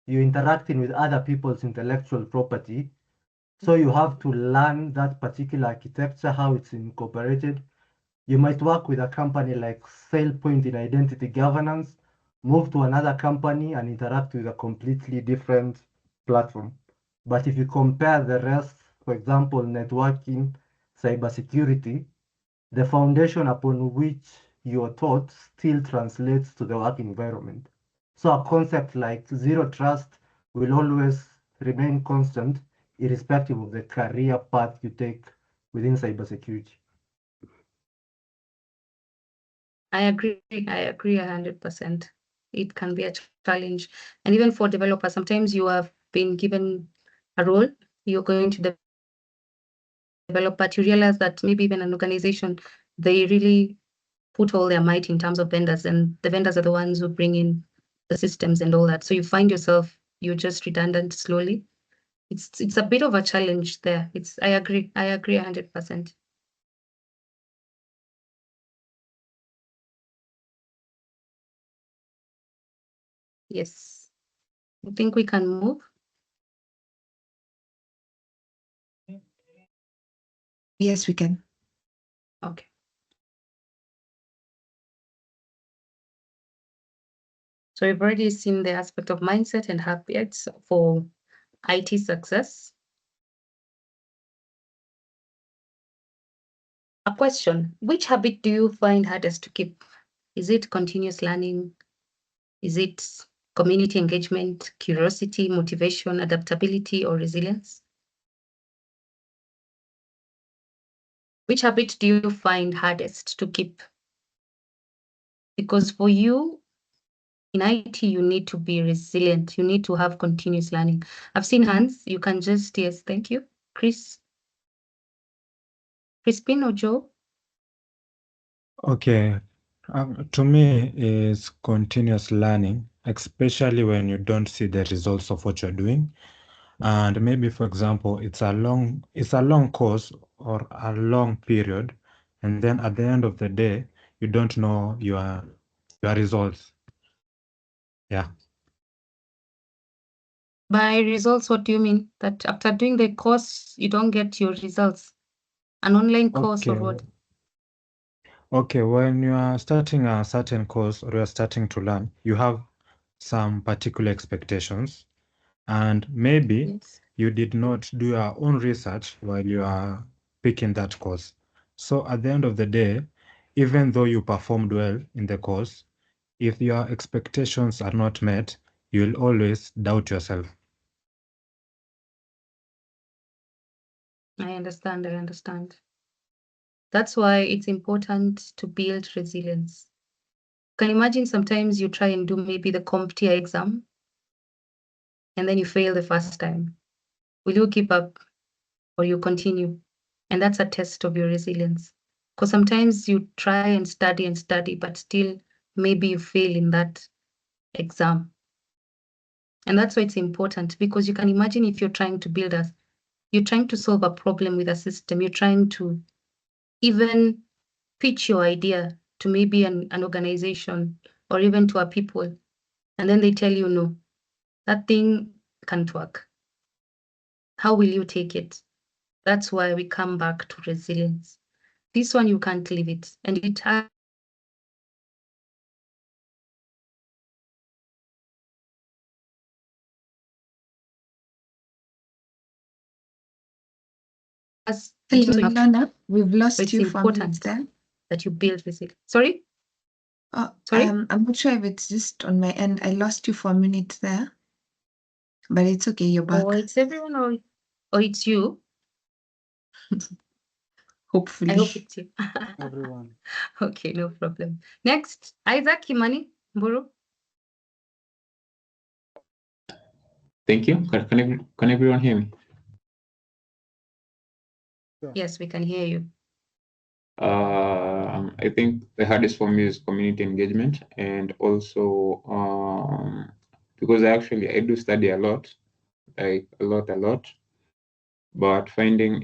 [SPEAKER 8] you're interacting with other people's intellectual property. So you have to learn that particular architecture, how it's incorporated. You might work with a company like SailPoint in identity governance, move to another company and interact with a completely different platform. But if you compare the rest, for example, networking, cybersecurity, the foundation upon which you're taught still translates to the work environment. So a concept like zero trust will always remain constant, irrespective of the career path you take within cybersecurity.
[SPEAKER 2] I agree 100%. It can be a challenge. And even for developers, sometimes you have been given a role, you're going to develop, but you realize that maybe even an organization, they really put all their might in terms of vendors, and the vendors are the ones who bring in the systems and all that. So you find yourself, you're just redundant slowly. It's a bit of a challenge there. I agree 100%. Yes. I think we can move.
[SPEAKER 1] Yes, we can.
[SPEAKER 2] Okay. So we've already seen the aspect of mindset and habits for IT success. A question: which habit do you find hardest to keep? Is it continuous learning? Is it community engagement, curiosity, motivation, adaptability, or resilience? Which habit do you find hardest to keep? Because for you, in IT, you need to be resilient. You need to have continuous learning. I've seen hands. You can just, yes, thank you. Crispin or Joe?
[SPEAKER 4] Okay, to me, is continuous learning, especially when you don't see the results of what you're doing. And maybe, for example, it's a long course or a long period, and then at the end of the day, you don't know your results. Yeah.
[SPEAKER 2] By results, what do you mean? That after doing the course, you don't get your results? An online course or what?
[SPEAKER 4] Okay, when you are starting a certain course or you are starting to learn, you have some particular expectations, and maybe
[SPEAKER 2] Yes.
[SPEAKER 4] you did not do your own research while you are picking that course. So at the end of the day, even though you performed well in the course, if your expectations are not met, you'll always doubt yourself.
[SPEAKER 2] I understand. That's why it's important to build resilience. You can imagine sometimes you try and do maybe the CompTIA exam and then you fail the first time. Will you keep up or you continue? And that's a test of your resilience. Because sometimes you try and study, but still maybe you fail in that exam. And that's why it's important, because you can imagine if you're trying to solve a problem with a system, you're trying to even pitch your idea to maybe an organization or even to a people, and then they tell you, no, that thing can't work. How will you take it? That's why we come back to resilience. This one, you can't leave it. And it has
[SPEAKER 1] Hello, Lorna. We've lost
[SPEAKER 2] it's
[SPEAKER 1] you for a minute
[SPEAKER 2] important
[SPEAKER 1] there.
[SPEAKER 2] that you build resilience. Sorry?
[SPEAKER 1] Sorry? I'm not sure if it's just on my end. I lost you for a minute there. But it's okay, you're back.
[SPEAKER 2] Or it's everyone, or it's you.
[SPEAKER 1] Hopefully.
[SPEAKER 2] I hope it's you.
[SPEAKER 8] Everyone.
[SPEAKER 2] Okay, no problem. Next, Isaac Kimani Mburu.
[SPEAKER 9] Thank you. Can everyone hear me?
[SPEAKER 2] Yes, we can hear you.
[SPEAKER 9] I think the hardest for me is community engagement, and also because I do study a lot, like a lot, but finding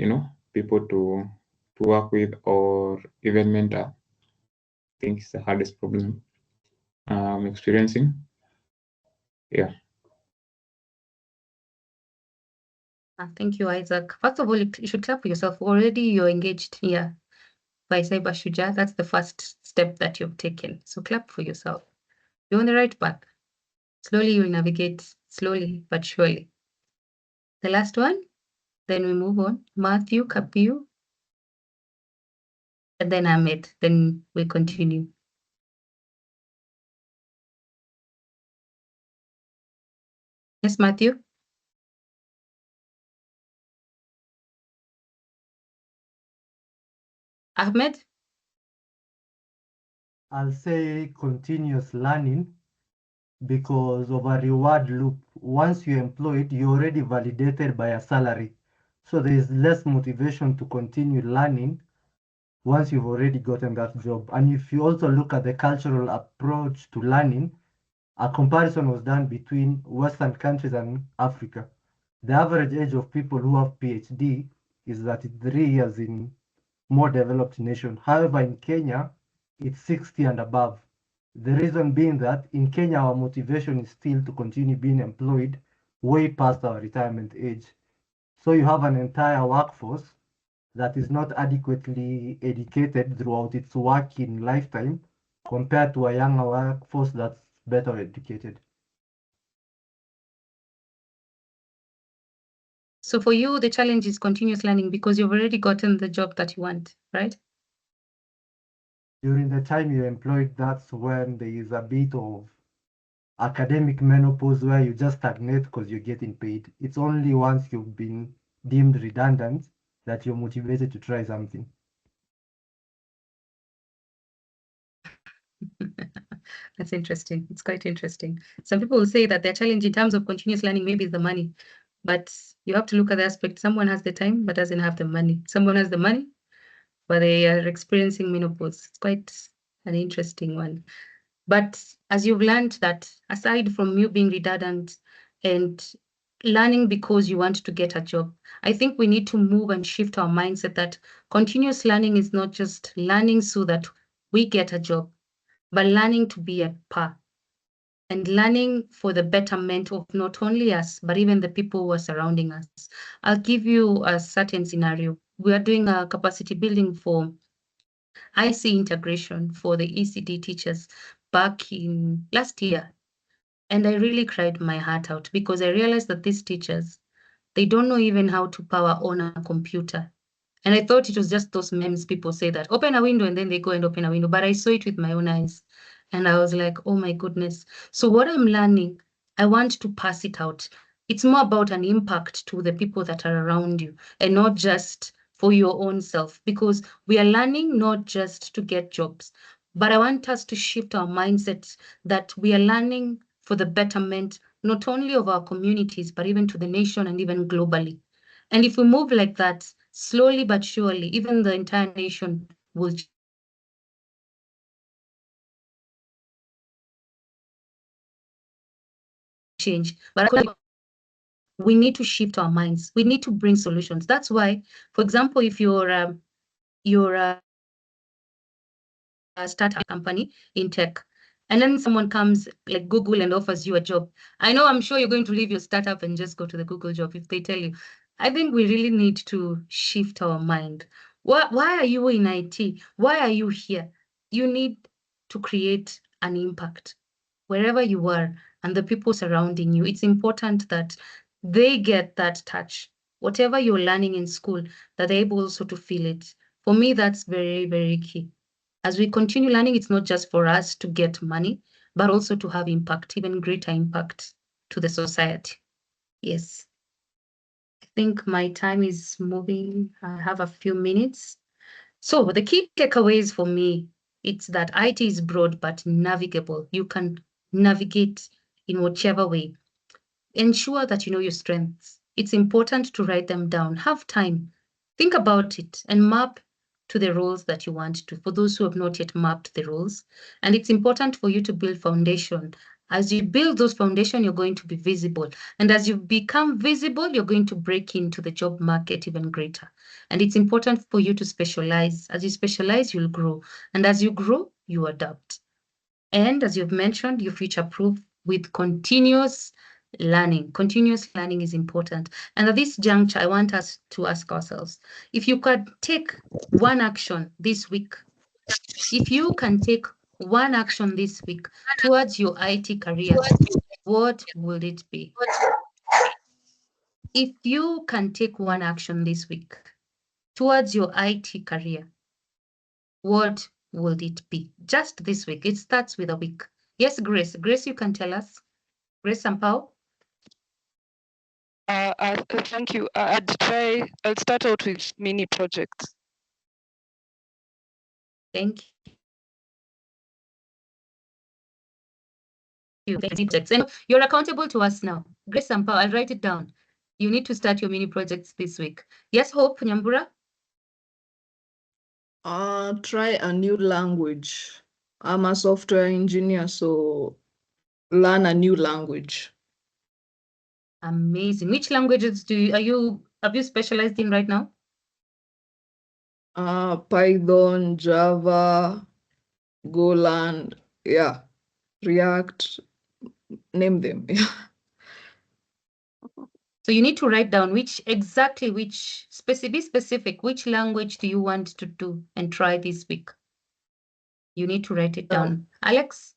[SPEAKER 9] people to work with or even mentor, I think is the hardest problem I'm experiencing. Yeah.
[SPEAKER 2] Thank you, Isaac. First of all, you should clap for yourself. Already you're engaged here by Cyber Shuja. That's the first step that you've taken. So clap for yourself. You're on the right path. Slowly you'll navigate, slowly but surely. The last one, then we move on. Matthew, Kapiu, and then Ahmed. Then we continue. Yes, Matthew. Ahmed?
[SPEAKER 8] I'll say continuous learning because of a reward loop. Once you're employed, you're already validated by a salary. So there is less motivation to continue learning once you've already gotten that job. And if you also look at the cultural approach to learning, a comparison was done between Western countries and Africa. The average age of people who have PhD is 33 years in more developed nations. However, in Kenya, it's 60 and above. The reason being that in Kenya, our motivation is still to continue being employed way past our retirement age. So you have an entire workforce that is not adequately educated throughout its working lifetime compared to a younger workforce that's better educated.
[SPEAKER 2] So for you, the challenge is continuous learning because you've already gotten the job that you want, right?
[SPEAKER 8] During the time you're employed, that's when there is a bit of academic menopause where you just stagnate because you're getting paid. It's only once you've been deemed redundant that you're motivated to try something.
[SPEAKER 2] That's interesting. It's quite interesting. Some people will say that their challenge in terms of continuous learning maybe is the money, but you have to look at the aspect. Someone has the time but doesn't have the money. Someone has the money, but they are experiencing menopause. It's quite an interesting one. But as you've learned that aside from you being redundant and learning because you want to get a job. I think we need to move and shift our mindset that continuous learning is not just learning so that we get a job, but learning to be a par and learning for the betterment of not only us, but even the people who are surrounding us. I'll give you a certain scenario. We are doing a capacity building for IC integration for the ECD teachers back in last year. And I really cried my heart out because I realized that these teachers, they don't know even how to power on a computer. And I thought it was just those memes people say that open a window and then they go and open a window. But I saw it with my own eyes. And I was like, oh my goodness. So what I'm learning, I want to pass it out. It's more about an impact to the people that are around you and not just for your own self, because we are learning not just to get jobs, but I want us to shift our mindset that we are learning for the betterment, not only of our communities, but even to the nation and even globally. And if we move like that, slowly but surely, even the entire nation will change. But we need to shift our minds. We need to bring solutions. That's why, for example, if you're a startup company in tech, and then someone comes like Google and offers you a job, I'm sure you're going to leave your startup and just go to the Google job if they tell you. I think we really need to shift our mind. Why are you in IT? Why are you here? You need to create an impact wherever you are and the people surrounding you. It's important that they get that touch. Whatever you're learning in school, that they're able also to feel it. For me, that's very, very key. As we continue learning, it's not just for us to get money, but also to have impact, even greater impact to the society. Yes. I think my time is moving. I have a few minutes. So the key takeaways for me, it's that IT is broad but navigable. You can navigate in whichever way. Ensure that you know your strengths. It's important to write them down. Have time. Think about it and map to the roles that you want to, for those who have not yet mapped the roles. And it's important for you to build foundation. As you build those foundation, you're going to be visible. And as you become visible, you're going to break into the job market even greater. And it's important for you to specialize. As you specialize, you'll grow. And as you grow, you adapt. And as you've mentioned, you future-proof with continuous learning. Continuous learning is important. And at this juncture, I want us to ask ourselves, if you could take one action this week, if you can take one action this week towards your IT career, what would it be? If you can take one action this week towards your IT career, what would it be? Just this week. It starts with a week. Yes, Grace. Grace, you can tell us. Grace Sampao?
[SPEAKER 10] Thank you. I'll start out with mini projects.
[SPEAKER 2] Thank you. And you're accountable to us now. Grace Sampao, I'll write it down. You need to start your mini projects this week. Yes, Hope Nyambura?
[SPEAKER 11] Try a new language. I'm a software engineer, so learn a new language.
[SPEAKER 2] Amazing. Which languages have you specialized in right now?
[SPEAKER 11] Python, Java, Golang, yeah, React, name them.
[SPEAKER 2] So you need to write down be specific, which language do you want to do and try this week? You need to write it down. Alex?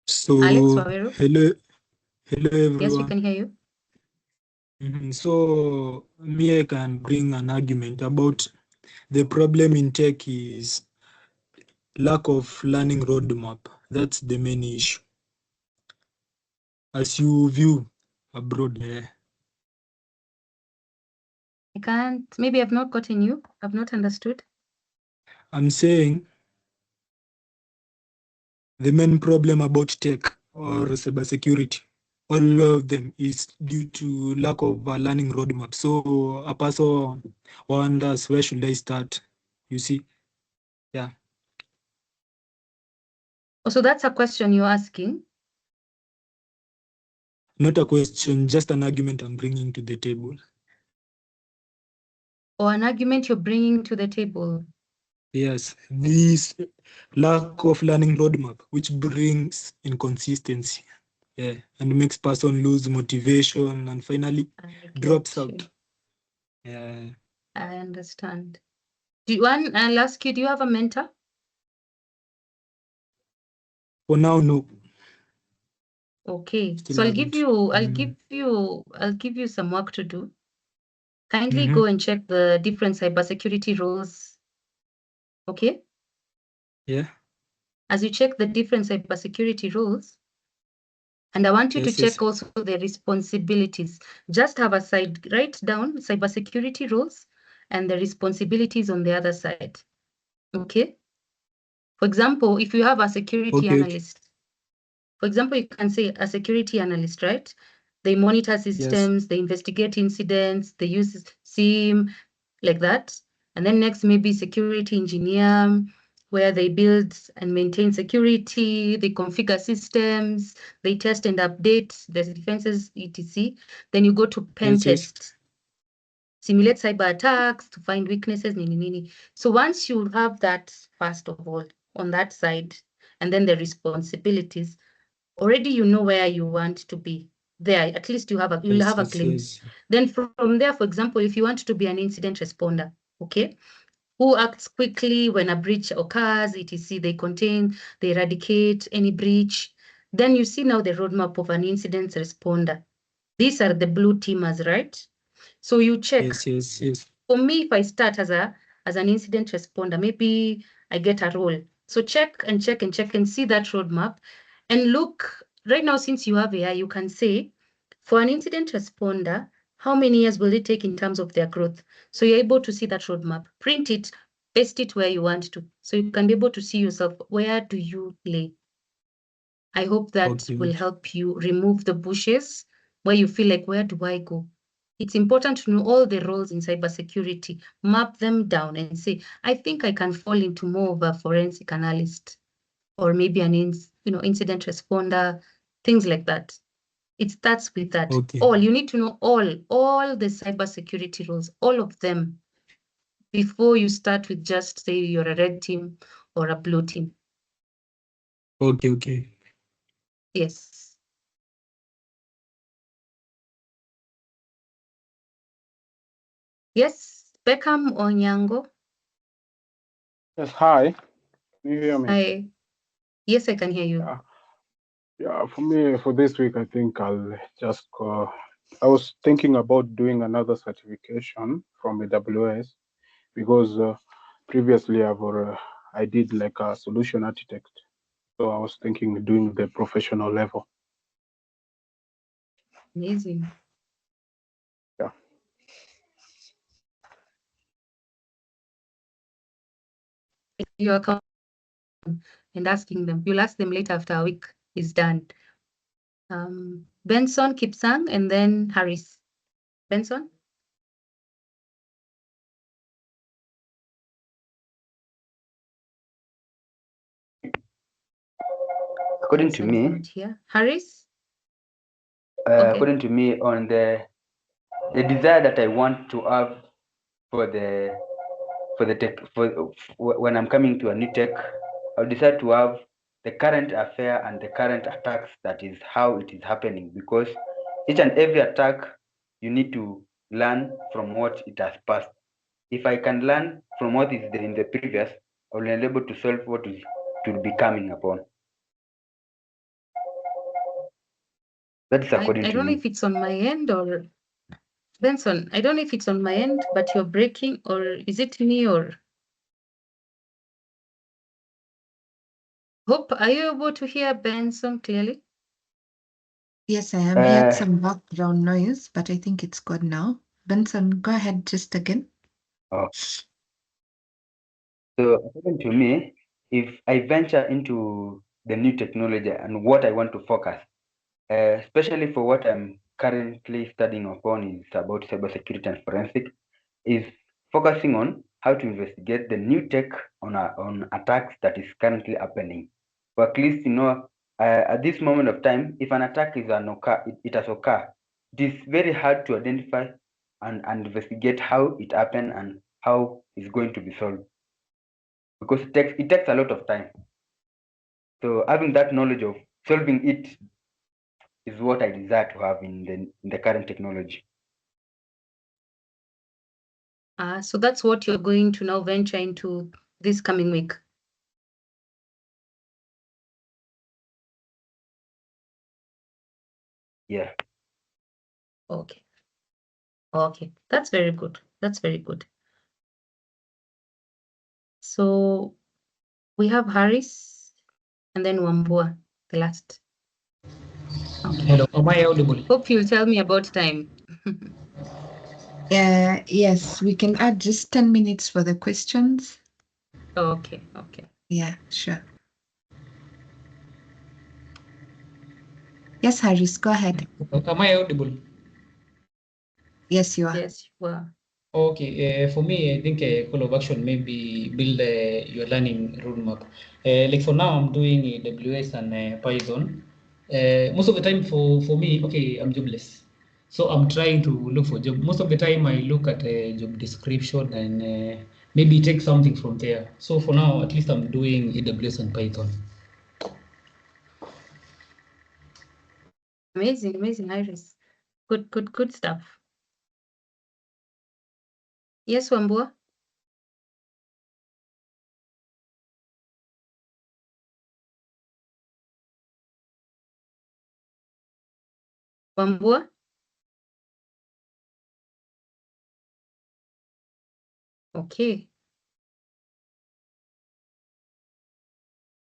[SPEAKER 7] So,
[SPEAKER 2] Alex Waweru?
[SPEAKER 7] hello everyone.
[SPEAKER 2] Yes, we can hear you.
[SPEAKER 7] So, me, I can bring an argument about the problem in tech is lack of learning roadmap. That's the main issue. As you view abroad,
[SPEAKER 2] Maybe I've not gotten you. I've not understood.
[SPEAKER 7] I'm saying the main problem about tech or cybersecurity, all of them is due to lack of a learning roadmap. So a person wonders, where should I start? You see? Yeah.
[SPEAKER 2] Oh, so that's a question you're asking?
[SPEAKER 7] Not a question, just an argument I'm bringing to the table.
[SPEAKER 2] Or an argument you're bringing to the table?
[SPEAKER 7] Yes, this lack of learning roadmap, which brings inconsistency, yeah, and makes person lose motivation and finally drops out. Yeah.
[SPEAKER 2] I understand. I'll ask you, do you have a mentor?
[SPEAKER 7] For now, no.
[SPEAKER 2] Okay,
[SPEAKER 7] Still
[SPEAKER 2] so I'll
[SPEAKER 7] haven't.
[SPEAKER 2] give you some work to do. Kindly go and check the different cybersecurity roles. Okay?
[SPEAKER 7] Yeah.
[SPEAKER 2] As you check the different cybersecurity roles, and I want you to check also the responsibilities. Just have a side, write down cybersecurity roles and the responsibilities on the other side. Okay? For example, if you have a security analyst, for example, you can say a security analyst, right? They monitor systems, they investigate incidents, they use SIEM, like that. And then next, maybe security engineer, where they build and maintain security, they configure systems, they test and update the defenses, etc. Then you go to pen test. Simulate cyber attacks to find weaknesses, nini. So once you have that, first of all, on that side, and then the responsibilities, already you know where you want to be. There, at least you'll have a glimpse. Then from there, for example, if you want to be an incident responder, okay, who acts quickly when a breach occurs, etc. They eradicate any breach. Then you see now the roadmap of an incident responder. These are the blue teamers, right? So you check.
[SPEAKER 7] Yes.
[SPEAKER 2] For me, if I start as an incident responder, maybe I get a role. So check and check and check and see that roadmap. And look, right now, since you have AI, you can say, for an incident responder, how many years will it take in terms of their growth? So you're able to see that roadmap. Print it, paste it where you want to. So you can be able to see yourself, where do you lay? I hope that will help you remove the bushes where you feel like, where do I go? It's important to know all the roles in cybersecurity, map them down and say, I think I can fall into more of a forensic analyst or maybe an incident responder, things like that. It starts with that. You need to know all the cybersecurity roles, all of them, before you start with just say you're a red team or a blue team.
[SPEAKER 7] Okay.
[SPEAKER 2] Yes. Yes, Beckham Onyango.
[SPEAKER 5] Yes, hi. Can you hear me?
[SPEAKER 2] Hi. Yes, I can hear you.
[SPEAKER 5] Yeah, for me, for this week, I think I'll just go. I was thinking about doing another certification from AWS because previously I did like a solution architect. So I was thinking of doing the professional level.
[SPEAKER 2] Amazing.
[SPEAKER 5] Yeah.
[SPEAKER 2] Your account and asking them. You'll ask them later after a week is done. Benson, Kipsang, and then Harris. Benson?
[SPEAKER 12] According to me,
[SPEAKER 2] not here. Harris?
[SPEAKER 12] According to me, on the desire that I want to have for the tech, when I'm coming to a new tech, I'll decide to have the current affair and the current attacks. That is how it is happening, because each and every attack, you need to learn from what it has passed. If I can learn from what is in the previous, I will be able to solve what is to be coming upon. That's according to me.
[SPEAKER 2] I don't know if it's on my end or Benson. I don't know if it's on my end, but you're breaking, or is it me or Hope? Are you able to hear Benson clearly?
[SPEAKER 1] Yes, I am. He had some background noise, but I think it's good now. Benson, go ahead just again.
[SPEAKER 12] So according to me, if I venture into the new technology and what I want to focus, especially for what I'm currently studying upon is about cybersecurity and forensic, is focusing on how to investigate the new tech on attacks that is currently happening. For at least at this moment of time, if an attack is it has occurred, it is very hard to identify and investigate how it happened and how it's going to be solved, because it takes a lot of time. So having that knowledge of solving it is what I desire to have in the current technology.
[SPEAKER 2] So that's what you're going to now venture into this coming week.
[SPEAKER 12] Yeah.
[SPEAKER 2] Okay. Okay, that's very good. That's very good. So we have Harris and then Wambua, the last. Okay.
[SPEAKER 13] Hello, am I audible?
[SPEAKER 2] Hope you'll tell me about time.
[SPEAKER 1] Yes, we can add just 10 minutes for the questions.
[SPEAKER 2] Okay, okay.
[SPEAKER 1] Yeah, sure. Yes, Harris, go ahead.
[SPEAKER 13] Am I audible?
[SPEAKER 1] Yes, you are.
[SPEAKER 2] Yes, you are.
[SPEAKER 13] Okay, for me, I think a call of action maybe build your learning roadmap. Like for now, I'm doing AWS and Python. Most of the time for me, okay, I'm jobless. So I'm trying to look for job. Most of the time I look at a job description and maybe take something from there. So for now, at least I'm doing AWS and Python.
[SPEAKER 2] Amazing, amazing, Iris. Good stuff. Yes, Wambua? Wambua? Okay.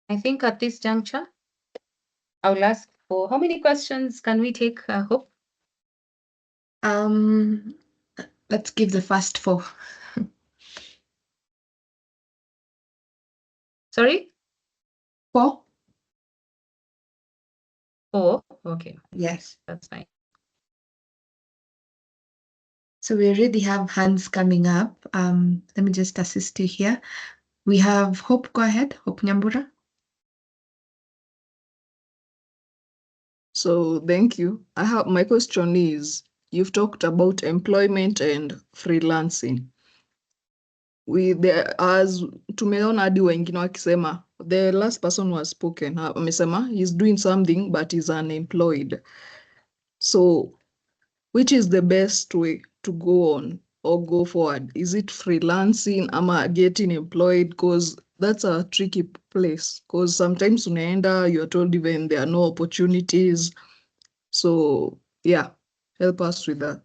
[SPEAKER 2] I think at this juncture, I'll ask for how many questions can we take, Hope?
[SPEAKER 1] Let's give the first 4.
[SPEAKER 2] Sorry?
[SPEAKER 1] 4?
[SPEAKER 2] 4? Okay.
[SPEAKER 1] Yes.
[SPEAKER 2] That's fine.
[SPEAKER 1] So we already have hands coming up. Let me just assist you here. We have Hope. Go ahead, Hope Nyambura.
[SPEAKER 11] So thank you. My question is, you've talked about employment and freelancing. As tumeona hadi wengine wakisema, the last person who has spoken amesema he's doing something but is unemployed. So which is the best way to go on or go forward? Is it freelancing ama getting employed? Because that's a tricky place, because sometimes unaenda, you're told even there are no opportunities. So yeah, help us with that.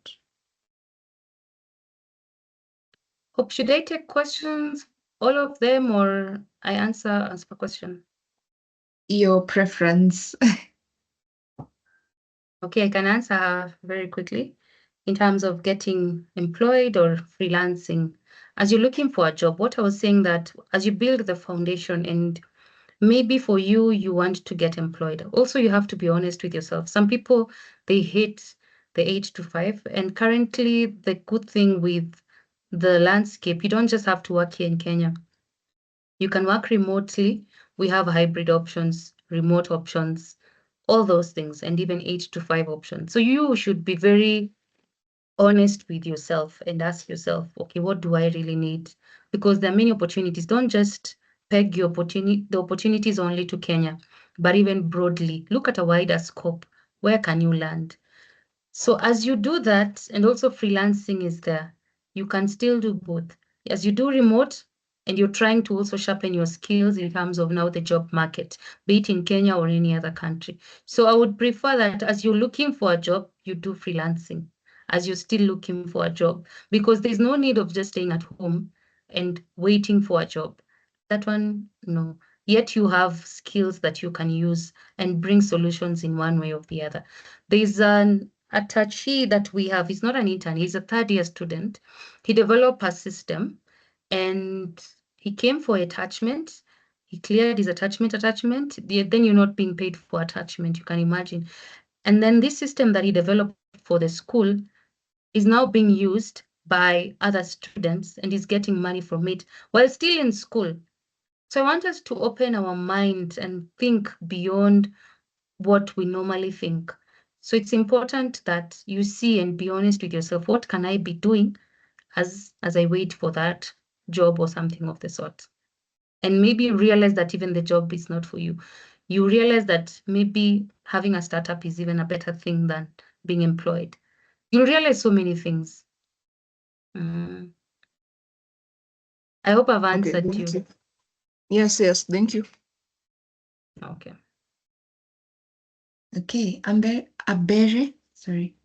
[SPEAKER 2] Hope, should I take questions, all of them, or I answer as per question?
[SPEAKER 1] Your preference.
[SPEAKER 2] Okay, I can answer very quickly in terms of getting employed or freelancing. As you're looking for a job, what I was saying that as you build the foundation, and maybe for you, you want to get employed. Also, you have to be honest with yourself. Some people, they hate the 8 to 5. And currently, the good thing with the landscape, you don't just have to work here in Kenya. You can work remotely. We have hybrid options, remote options, all those things, and even 8 to 5 options. So you should be very honest with yourself and ask yourself, okay, what do I really need? Because there are many opportunities. Don't just peg the opportunities only to Kenya, but even broadly, look at a wider scope. Where can you land? So as you do that, and also freelancing is there, you can still do both. As you do remote, and you're trying to also sharpen your skills in terms of now the job market, be it in Kenya or any other country. So I would prefer that as you're looking for a job, you do freelancing as you're still looking for a job, because there's no need of just staying at home and waiting for a job. That one, no. Yet you have skills that you can use and bring solutions in one way or the other. There's an attachee that we have. He's not an intern, he's a 3rd-year student. He developed a system and he came for attachment. He cleared his attachment. Then you're not being paid for attachment, you can imagine. And then this system that he developed for the school is now being used by other students and he's getting money from it while still in school. So I want us to open our mind and think beyond what we normally think. So it's important that you see and be honest with yourself. What can I be doing as I wait for that job or something of the sort? And maybe realize that even the job is not for you. You realize that maybe having a startup is even a better thing than being employed. You'll realize so many things. I hope I've answered you.
[SPEAKER 11] Yes, thank you.
[SPEAKER 2] Okay.
[SPEAKER 1] Okay, Abere, sorry.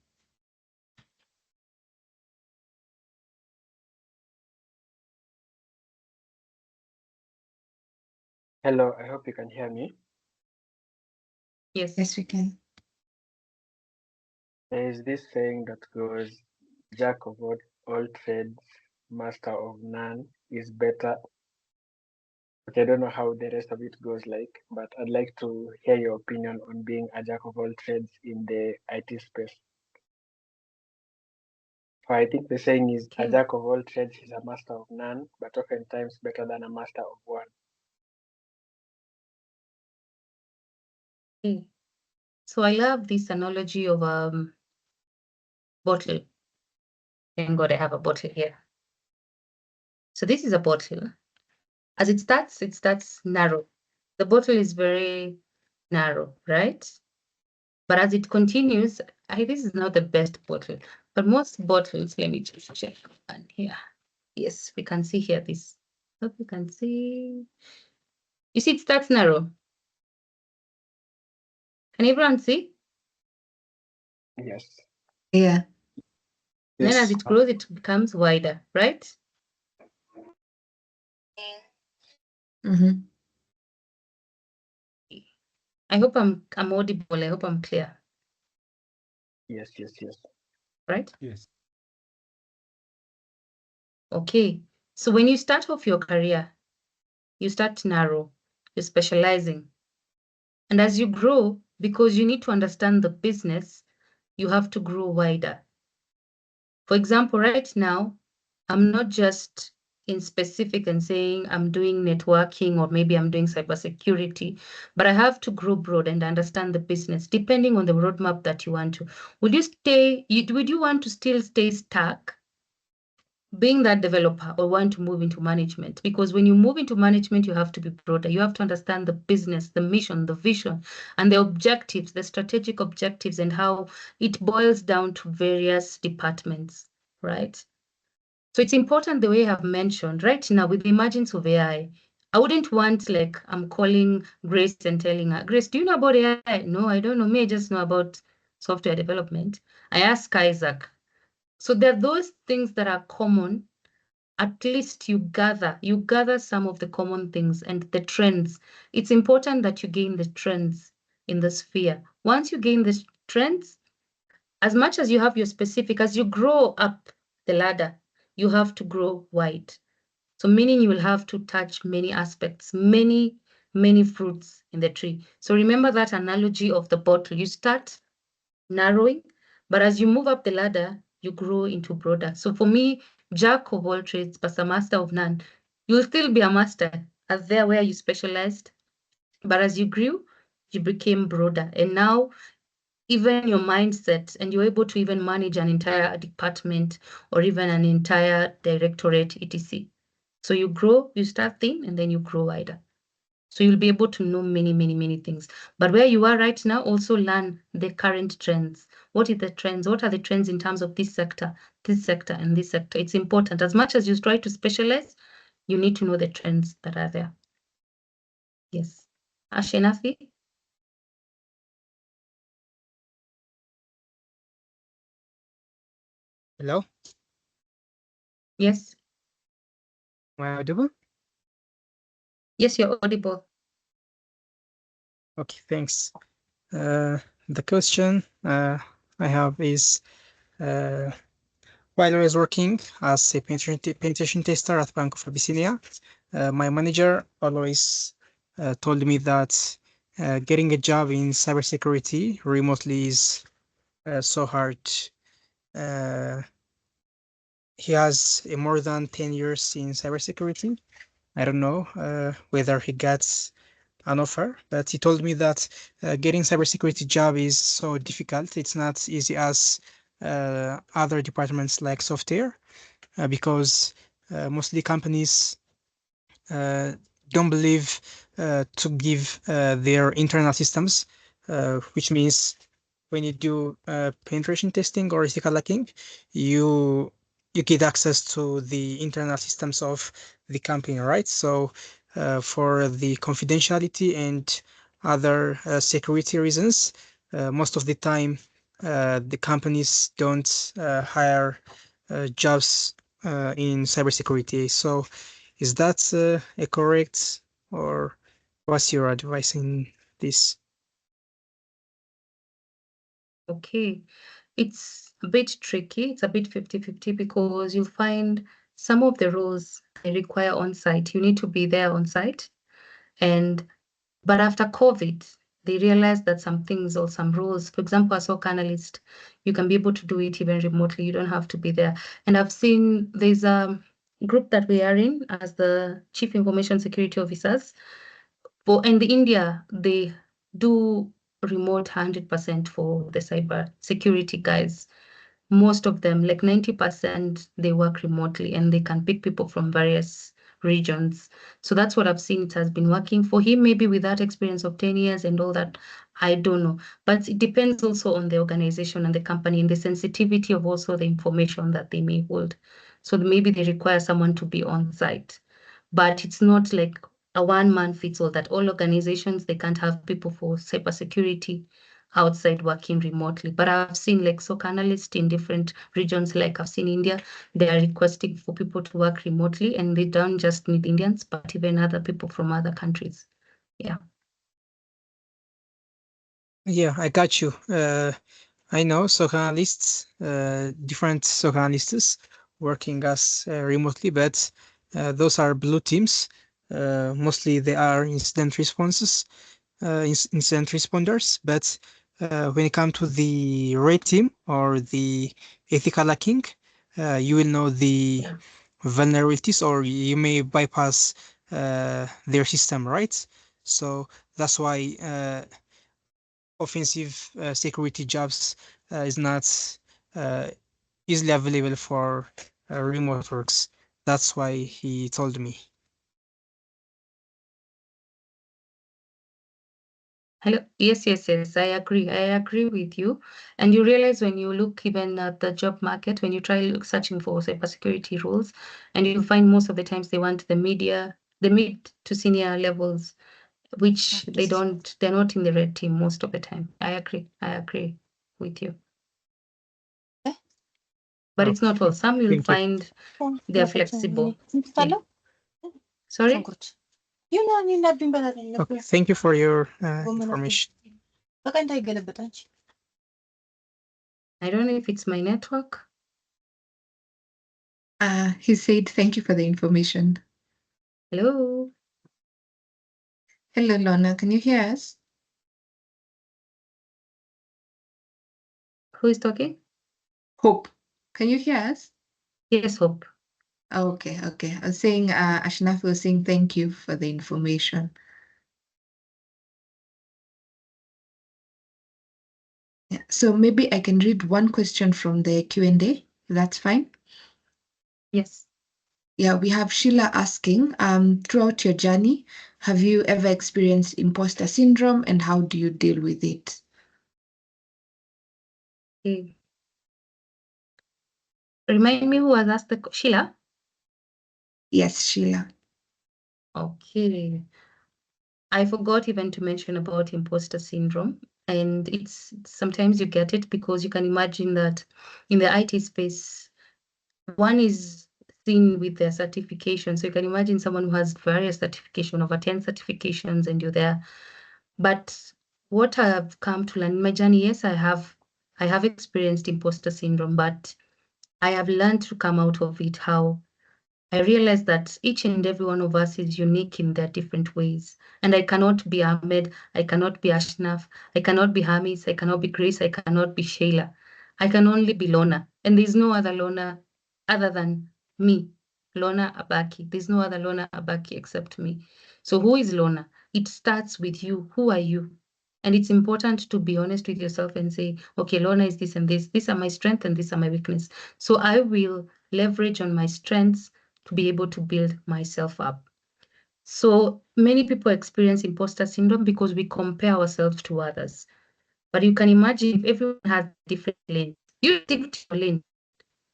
[SPEAKER 5] Hello, I hope you can hear me.
[SPEAKER 2] Yes.
[SPEAKER 1] Yes, we can.
[SPEAKER 5] There is this saying that goes, Jack of all trades, master of none is better. Okay, I don't know how the rest of it goes like, but I'd like to hear your opinion on being a jack of all trades in the IT space. So I think the saying is a jack of all trades is a master of none, but oftentimes better than a master of one.
[SPEAKER 2] Okay. So I love this analogy of bottle. Thank God I have a bottle here. So this is a bottle. As it starts narrow. The bottle is very narrow, right? But as it continues, this is not the best bottle, but most bottles, let me just check one here. Yes, we can see here this. Hope you can see. You see, it starts narrow. Can everyone see?
[SPEAKER 5] Yes.
[SPEAKER 1] Yeah.
[SPEAKER 2] Then as it grows, it becomes wider, right?
[SPEAKER 1] Mm-hmm.
[SPEAKER 2] I hope I'm audible. I hope I'm clear.
[SPEAKER 5] Yes.
[SPEAKER 2] Right?
[SPEAKER 4] Yes.
[SPEAKER 2] Okay. So when you start off your career, you start narrow, you're specializing. And as you grow, because you need to understand the business, you have to grow wider. For example, right now, I'm not just in specific and saying I'm doing networking or maybe I'm doing cybersecurity, but I have to grow broad and understand the business depending on the roadmap that you want to. Would you want to still stay stuck being that developer or want to move into management? Because when you move into management, you have to be broader. You have to understand the business, the mission, the vision, and the objectives, the strategic objectives, and how it boils down to various departments, right? So it's important the way I've mentioned right now with the emergence of AI. I wouldn't want like I'm calling Grace and telling her, Grace, do you know about AI? No, I don't know. Me, I just know about software development. I ask Isaac. So there are those things that are common. At least you gather some of the common things and the trends. It's important that you gain the trends in the sphere. Once you gain the trends, as much as you have your specific, as you grow up the ladder, you have to grow wide. So meaning you will have to touch many aspects, many fruits in the tree. So remember that analogy of the bottle. You start narrowing, but as you move up the ladder, you grow into broader. So for me, jack of all trades, but a master of none. You'll still be a master as there where you specialized, but as you grew, you became broader. And now even your mindset, and you're able to even manage an entire department or even an entire directorate, etc. So you grow, you start thin, and then you grow wider. So you'll be able to know many things. But where you are right now, also learn the current trends. What are the trends? What are the trends in terms of this sector, and this sector? It's important. As much as you try to specialize, you need to know the trends that are there. Yes. Ashenafi?
[SPEAKER 7] Hello?
[SPEAKER 2] Yes.
[SPEAKER 7] Am I audible?
[SPEAKER 2] Yes, you're audible.
[SPEAKER 7] Okay, thanks. The question I have is, while I was working as a penetration tester at Bank of Abyssinia, my manager always told me that getting a job in cybersecurity remotely is so hard. He has more than 10 years in cybersecurity. I don't know whether he gets an offer, but he told me that getting cybersecurity job is so difficult. It's not easy as other departments like software, because mostly companies don't believe to give their internal systems, which means when you do penetration testing or ethical hacking, you get access to the internal systems of the company, right? So for the confidentiality and other security reasons, most of the time the companies don't hire jobs in cybersecurity. So is that a correct, or what's your advice in this?
[SPEAKER 2] Okay, it's a bit tricky. It's a bit 50-50 because you'll find some of the roles they require on-site. You need to be there on-site. But after COVID, they realized that some things or some roles, for example, a SOC analyst, you can be able to do it even remotely. You don't have to be there. And I've seen there's a group that we are in as the Chief Information Security Officers. In the India, they do remote 100% for the cyber security guys. Most of them, like 90%, they work remotely and they can pick people from various regions. So that's what I've seen. It has been working for him, maybe with that experience of 10 years and all that. I don't know. But it depends also on the organization and the company and the sensitivity of also the information that they may hold. So maybe they require someone to be on site. But it's not like a one-man fits all, that all organizations, they can't have people for cybersecurity outside working remotely. But I've seen like SOC analysts in different regions, like I've seen India, they are requesting for people to work remotely, and they don't just need Indians, but even other people from other countries. Yeah.
[SPEAKER 7] Yeah, I got you. I know SOC analysts, different SOC analysts working as remotely, but those are blue teams. Mostly they are incident responses, incident responders. But when it comes to the red team or the ethical hacking, you will know the vulnerabilities, or you may bypass their system, right? So that's why offensive security jobs is not uh, easily available for remote works. That's why he told me.
[SPEAKER 2] Hello. Yes, I agree. I agree with you. And you realize when you look even at the job market, when you try searching for cybersecurity roles, and you find most of the times they want the mid to senior levels, which they're not in the red team most of the time. I agree with you. But it's not all. Some you'll find they're flexible. Yeah. Sorry?
[SPEAKER 7] Okay, thank you for your information.
[SPEAKER 2] I don't know if it's my network.
[SPEAKER 1] He said, thank you for the information.
[SPEAKER 2] Hello.
[SPEAKER 1] Hello, Lorna. Can you hear us?
[SPEAKER 2] Who is talking?
[SPEAKER 1] Hope. Can you hear us?
[SPEAKER 2] Yes, Hope.
[SPEAKER 1] Okay. I was saying, Ashnaf was saying thank you for the information. Yeah, so maybe I can read one question from the Q&A. That's fine.
[SPEAKER 2] Yes.
[SPEAKER 1] Yeah, we have Sheila asking, throughout your journey, have you ever experienced imposter syndrome and how do you deal with it?
[SPEAKER 2] Okay. Remind me who has asked the Sheila?
[SPEAKER 1] Yes, Sheila.
[SPEAKER 2] Okay. I forgot even to mention about imposter syndrome. And it's sometimes you get it because you can imagine that in the IT space, one is seen with their certification. So you can imagine someone who has various certification, over 10 certifications, and you're there. But what I have come to learn in my journey, yes, I have experienced imposter syndrome, but I have learned to come out of it. How? I realize that each and every one of us is unique in their different ways. And I cannot be Ahmed, I cannot be Ashnaf, I cannot be Hamis, I cannot be Grace, I cannot be Sheila. I can only be Lorna. And there's no other Lorna other than me, Lorna Abaki. There's no other Lorna Abaki except me. So who is Lorna? it starts with you. Who are you? And it's important to be honest with yourself and say, okay, Lorna is this and this. These are my strengths and these are my weaknesses. So I will leverage on my strengths to be able to build myself up. So many people experience imposter syndrome because we compare ourselves to others. But you can imagine if everyone has different lanes, you stick to your lane.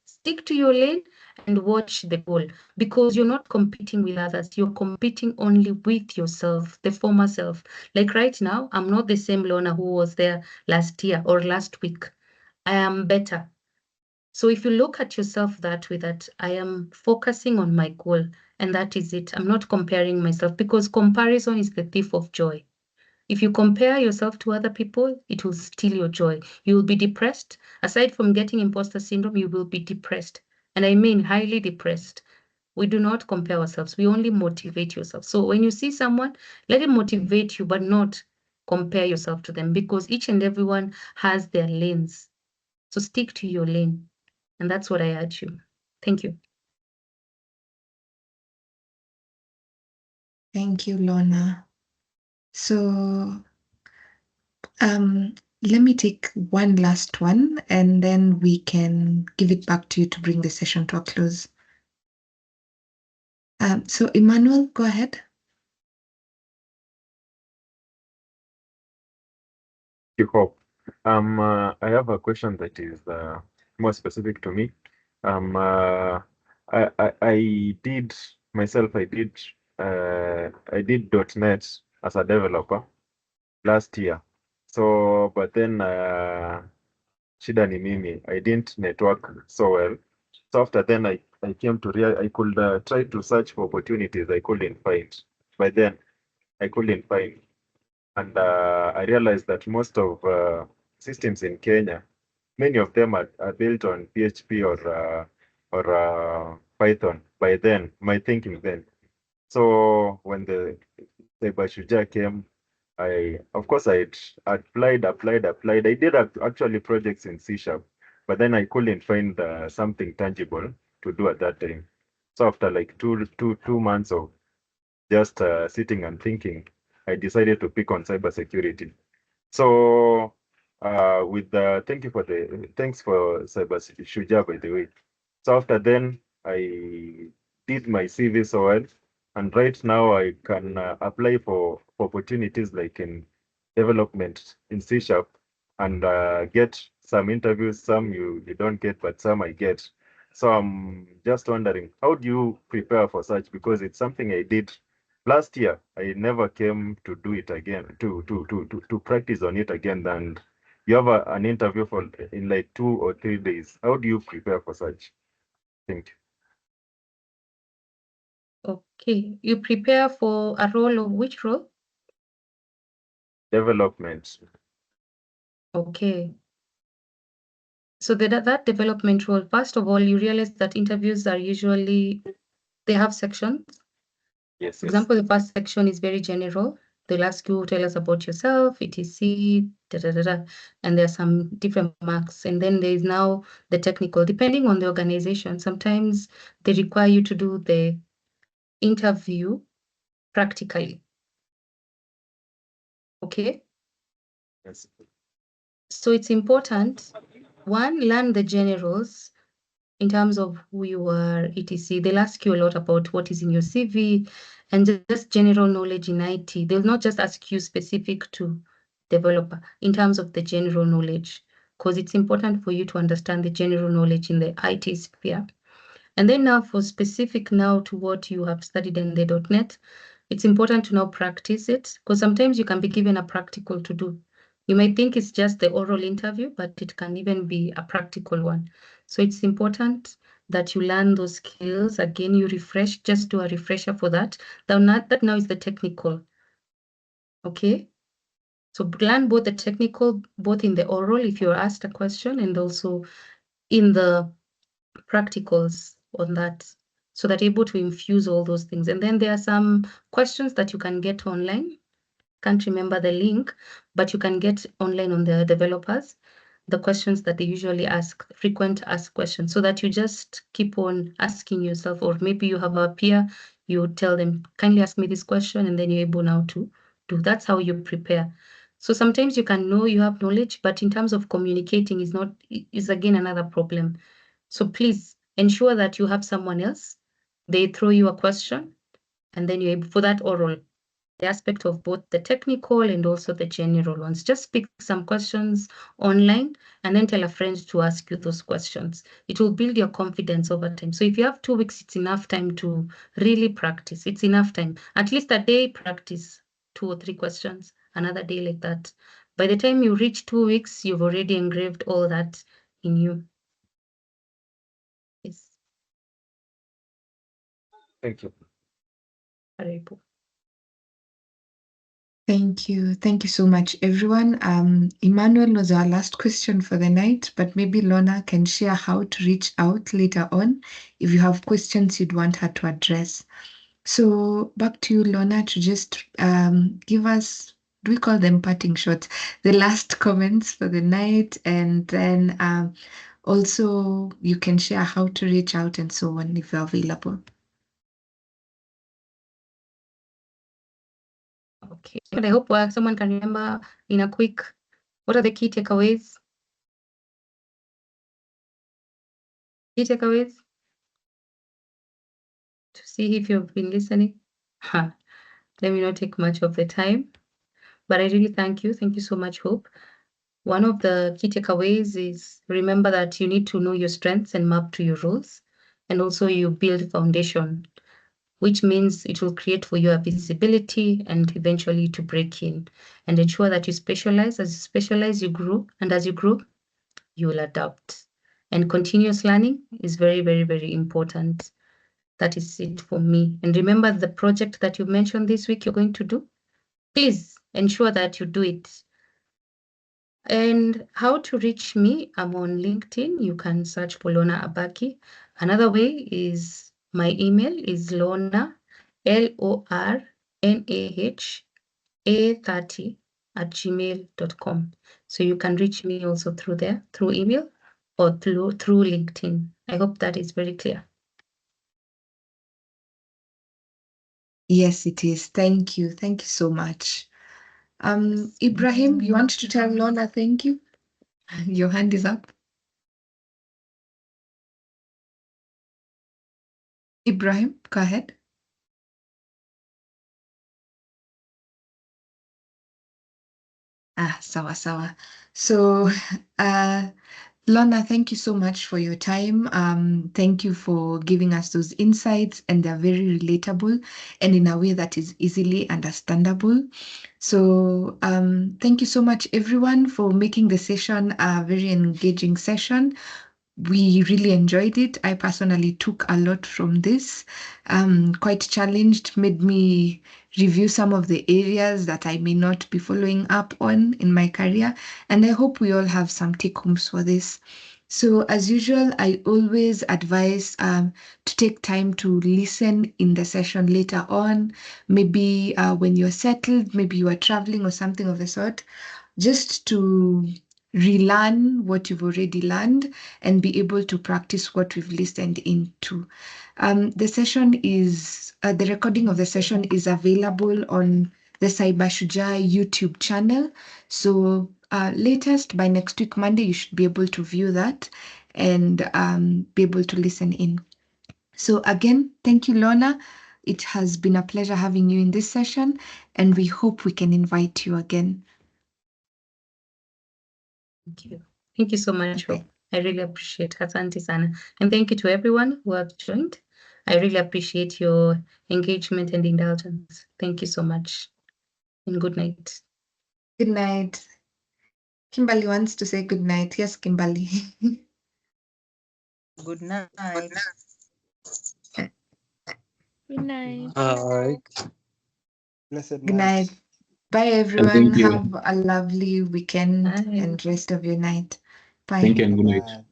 [SPEAKER 2] Stick to your lane and watch the goal, because you're not competing with others. You're competing only with yourself, the former self. Like right now, I'm not the same Lorna who was there last year or last week. I am better. So if you look at yourself that way, that I am focusing on my goal and that is it. I'm not comparing myself, because comparison is the thief of joy. If you compare yourself to other people, it will steal your joy. You will be depressed. Aside from getting imposter syndrome, you will be depressed. And I mean highly depressed. We do not compare ourselves. We only motivate yourself. So when you see someone, let it motivate you, but not compare yourself to them, because each and everyone has their lanes. So stick to your lane. And that's what I urge you. Thank you.
[SPEAKER 1] Thank you, Lorna. So let me take one last one and then we can give it back to you to bring the session to a close. So Emmanuel, go ahead.
[SPEAKER 14] You hope. I have a question that is more specific to me. I did myself. I did .NET as a developer last year. So, but then shida ni mimi. I didn't network so well. So after then, I came to realize I could try to search for opportunities. I couldn't find. By then, I couldn't find. And I realized that most of systems in Kenya, many of them are built on PHP or Python. By then, my thinking then. So when the Cybersecurity came, of course, I applied. I did actually projects in C#, but then I couldn't find something tangible to do at that time. So after like two months of just sitting and thinking, I decided to pick on cybersecurity. So thanks for cybersecurity, by the way. So after then, I did my CV so well, and right now I can apply for opportunities like in development in C# and get some interviews. Some you don't get, but some I get. So I'm just wondering, how do you prepare for such? Because it's something I did last year. I never came to do it again, to practice on it again. And you have an interview for in like 2 or 3 days. How do you prepare for such? Thank you.
[SPEAKER 2] Okay. You prepare for a role of which role?
[SPEAKER 14] Development.
[SPEAKER 2] Okay. So that development role, first of all, you realize that interviews are usually, they have sections.
[SPEAKER 14] Yes.
[SPEAKER 2] For example, the first section is very general. They'll ask you, tell us about yourself, etc., and there are some different marks. And then there is now the technical, depending on the organization. Sometimes they require you to do the interview practically. Okay?
[SPEAKER 14] Yes.
[SPEAKER 2] So it's important, one, learn the generals in terms of who you are, etc. They'll ask you a lot about what is in your CV and just general knowledge in IT. They'll not just ask you specific to developer in terms of the general knowledge, because it's important for you to understand the general knowledge in the IT sphere. And then now for specific now to what you have studied in the .NET, it's important to now practice it, because sometimes you can be given a practical to do. You might think it's just the oral interview, but it can even be a practical one. So it's important that you learn those skills. Again, you refresh, just do a refresher for that. That now is the technical. Okay? So learn both the technical, both in the oral, if you're asked a question, and also in the practicals on that, so that you're able to infuse all those things. And then there are some questions that you can get online. Can't remember the link, but you can get online on the developers, the questions that they usually ask, frequent asked questions, so that you just keep on asking yourself, or maybe you have a peer, you tell them, kindly ask me this question, and then you're able now to do. That's how you prepare. So sometimes you can know you have knowledge, but in terms of communicating is again another problem. So please ensure that you have someone else. They throw you a question, and then you're able for that oral, the aspect of both the technical and also the general ones. Just pick some questions online and then tell a friend to ask you those questions. It will build your confidence over time. So if you have 2 weeks, it's enough time to really practice. It's enough time. At least a day practice 2 or 3 questions, another day like that. By the time you reach 2 weeks, you've already engraved all that in you. Yes.
[SPEAKER 14] Thank you.
[SPEAKER 2] Karibu.
[SPEAKER 1] Thank you. Thank you so much, everyone. Emmanuel was our last question for the night, but maybe Lorna can share how to reach out later on if you have questions you'd want her to address. So back to you, Lorna, to just give us, do we call them parting shots, the last comments for the night, and then also you can share how to reach out and so on if you're available.
[SPEAKER 2] Okay, but I hope someone can remember in a quick, what are the key takeaways? Key takeaways? To see if you've been listening. Let me not take much of the time, but I really thank you. Thank you so much, Hope. One of the key takeaways is remember that you need to know your strengths and map to your roles. And also you build foundation, which means it will create for you a visibility and eventually to break in, and ensure that you specialize. As you specialize, you grow. And as you grow, you will adapt. And continuous learning is very, very, very important. That is it for me. And remember the project that you mentioned this week you're going to do. Please ensure that you do it. And how to reach me, I'm on LinkedIn. You can search for Lorna Abaki. Another way is my email is Lorna, LORNAHA30@gmail.com. So you can reach me also through there, through email or through LinkedIn. I hope that is very clear.
[SPEAKER 1] Yes, it is. Thank you. Thank you so much. Ibrahim, you want to tell Lorna thank you? Your hand is up. Ibrahim, go ahead. Sawa sawa. So, Lorna, thank you so much for your time. Thank you for giving us those insights, and they're very relatable and in a way that is easily understandable. So, thank you so much, everyone, for making the session a very engaging session. We really enjoyed it. I personally took a lot from this. Quite challenged, made me review some of the areas that I may not be following up on in my career. And I hope we all have some take homes for this. So, as usual, I always advise to take time to listen in the session later on. Maybe when you're settled, maybe you are traveling or something of the sort, just to relearn what you've already learned and be able to practice what we've listened into. The session is, the recording of the session is available on the Cybersecurity YouTube channel. So latest by next week, Monday, you should be able to view that and be able to listen in. So again, thank you, Lorna. It has been a pleasure having you in this session, and we hope we can invite you again.
[SPEAKER 2] Thank you. Thank you so much, Hope. I really appreciate it. Asante sana. And thank you to everyone who have joined. I really appreciate your engagement and indulgence. Thank you so much. And good night.
[SPEAKER 1] Good night. Kimberly wants to say good night. Yes, Kimberly.
[SPEAKER 15] Good night.
[SPEAKER 16] Good night.
[SPEAKER 5] Blessed
[SPEAKER 1] Good
[SPEAKER 5] night.
[SPEAKER 1] night. Bye, everyone.
[SPEAKER 9] Thank you.
[SPEAKER 1] Have a lovely weekend
[SPEAKER 2] Bye.
[SPEAKER 1] and rest of your night. Bye.
[SPEAKER 9] Thank you and good night.
[SPEAKER 5] Bye.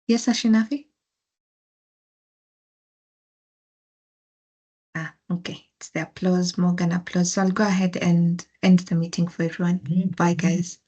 [SPEAKER 1] Yes, Ashinafi? Okay. It's the applause, Morgan applause. So I'll go ahead and end the meeting for everyone. Bye, guys.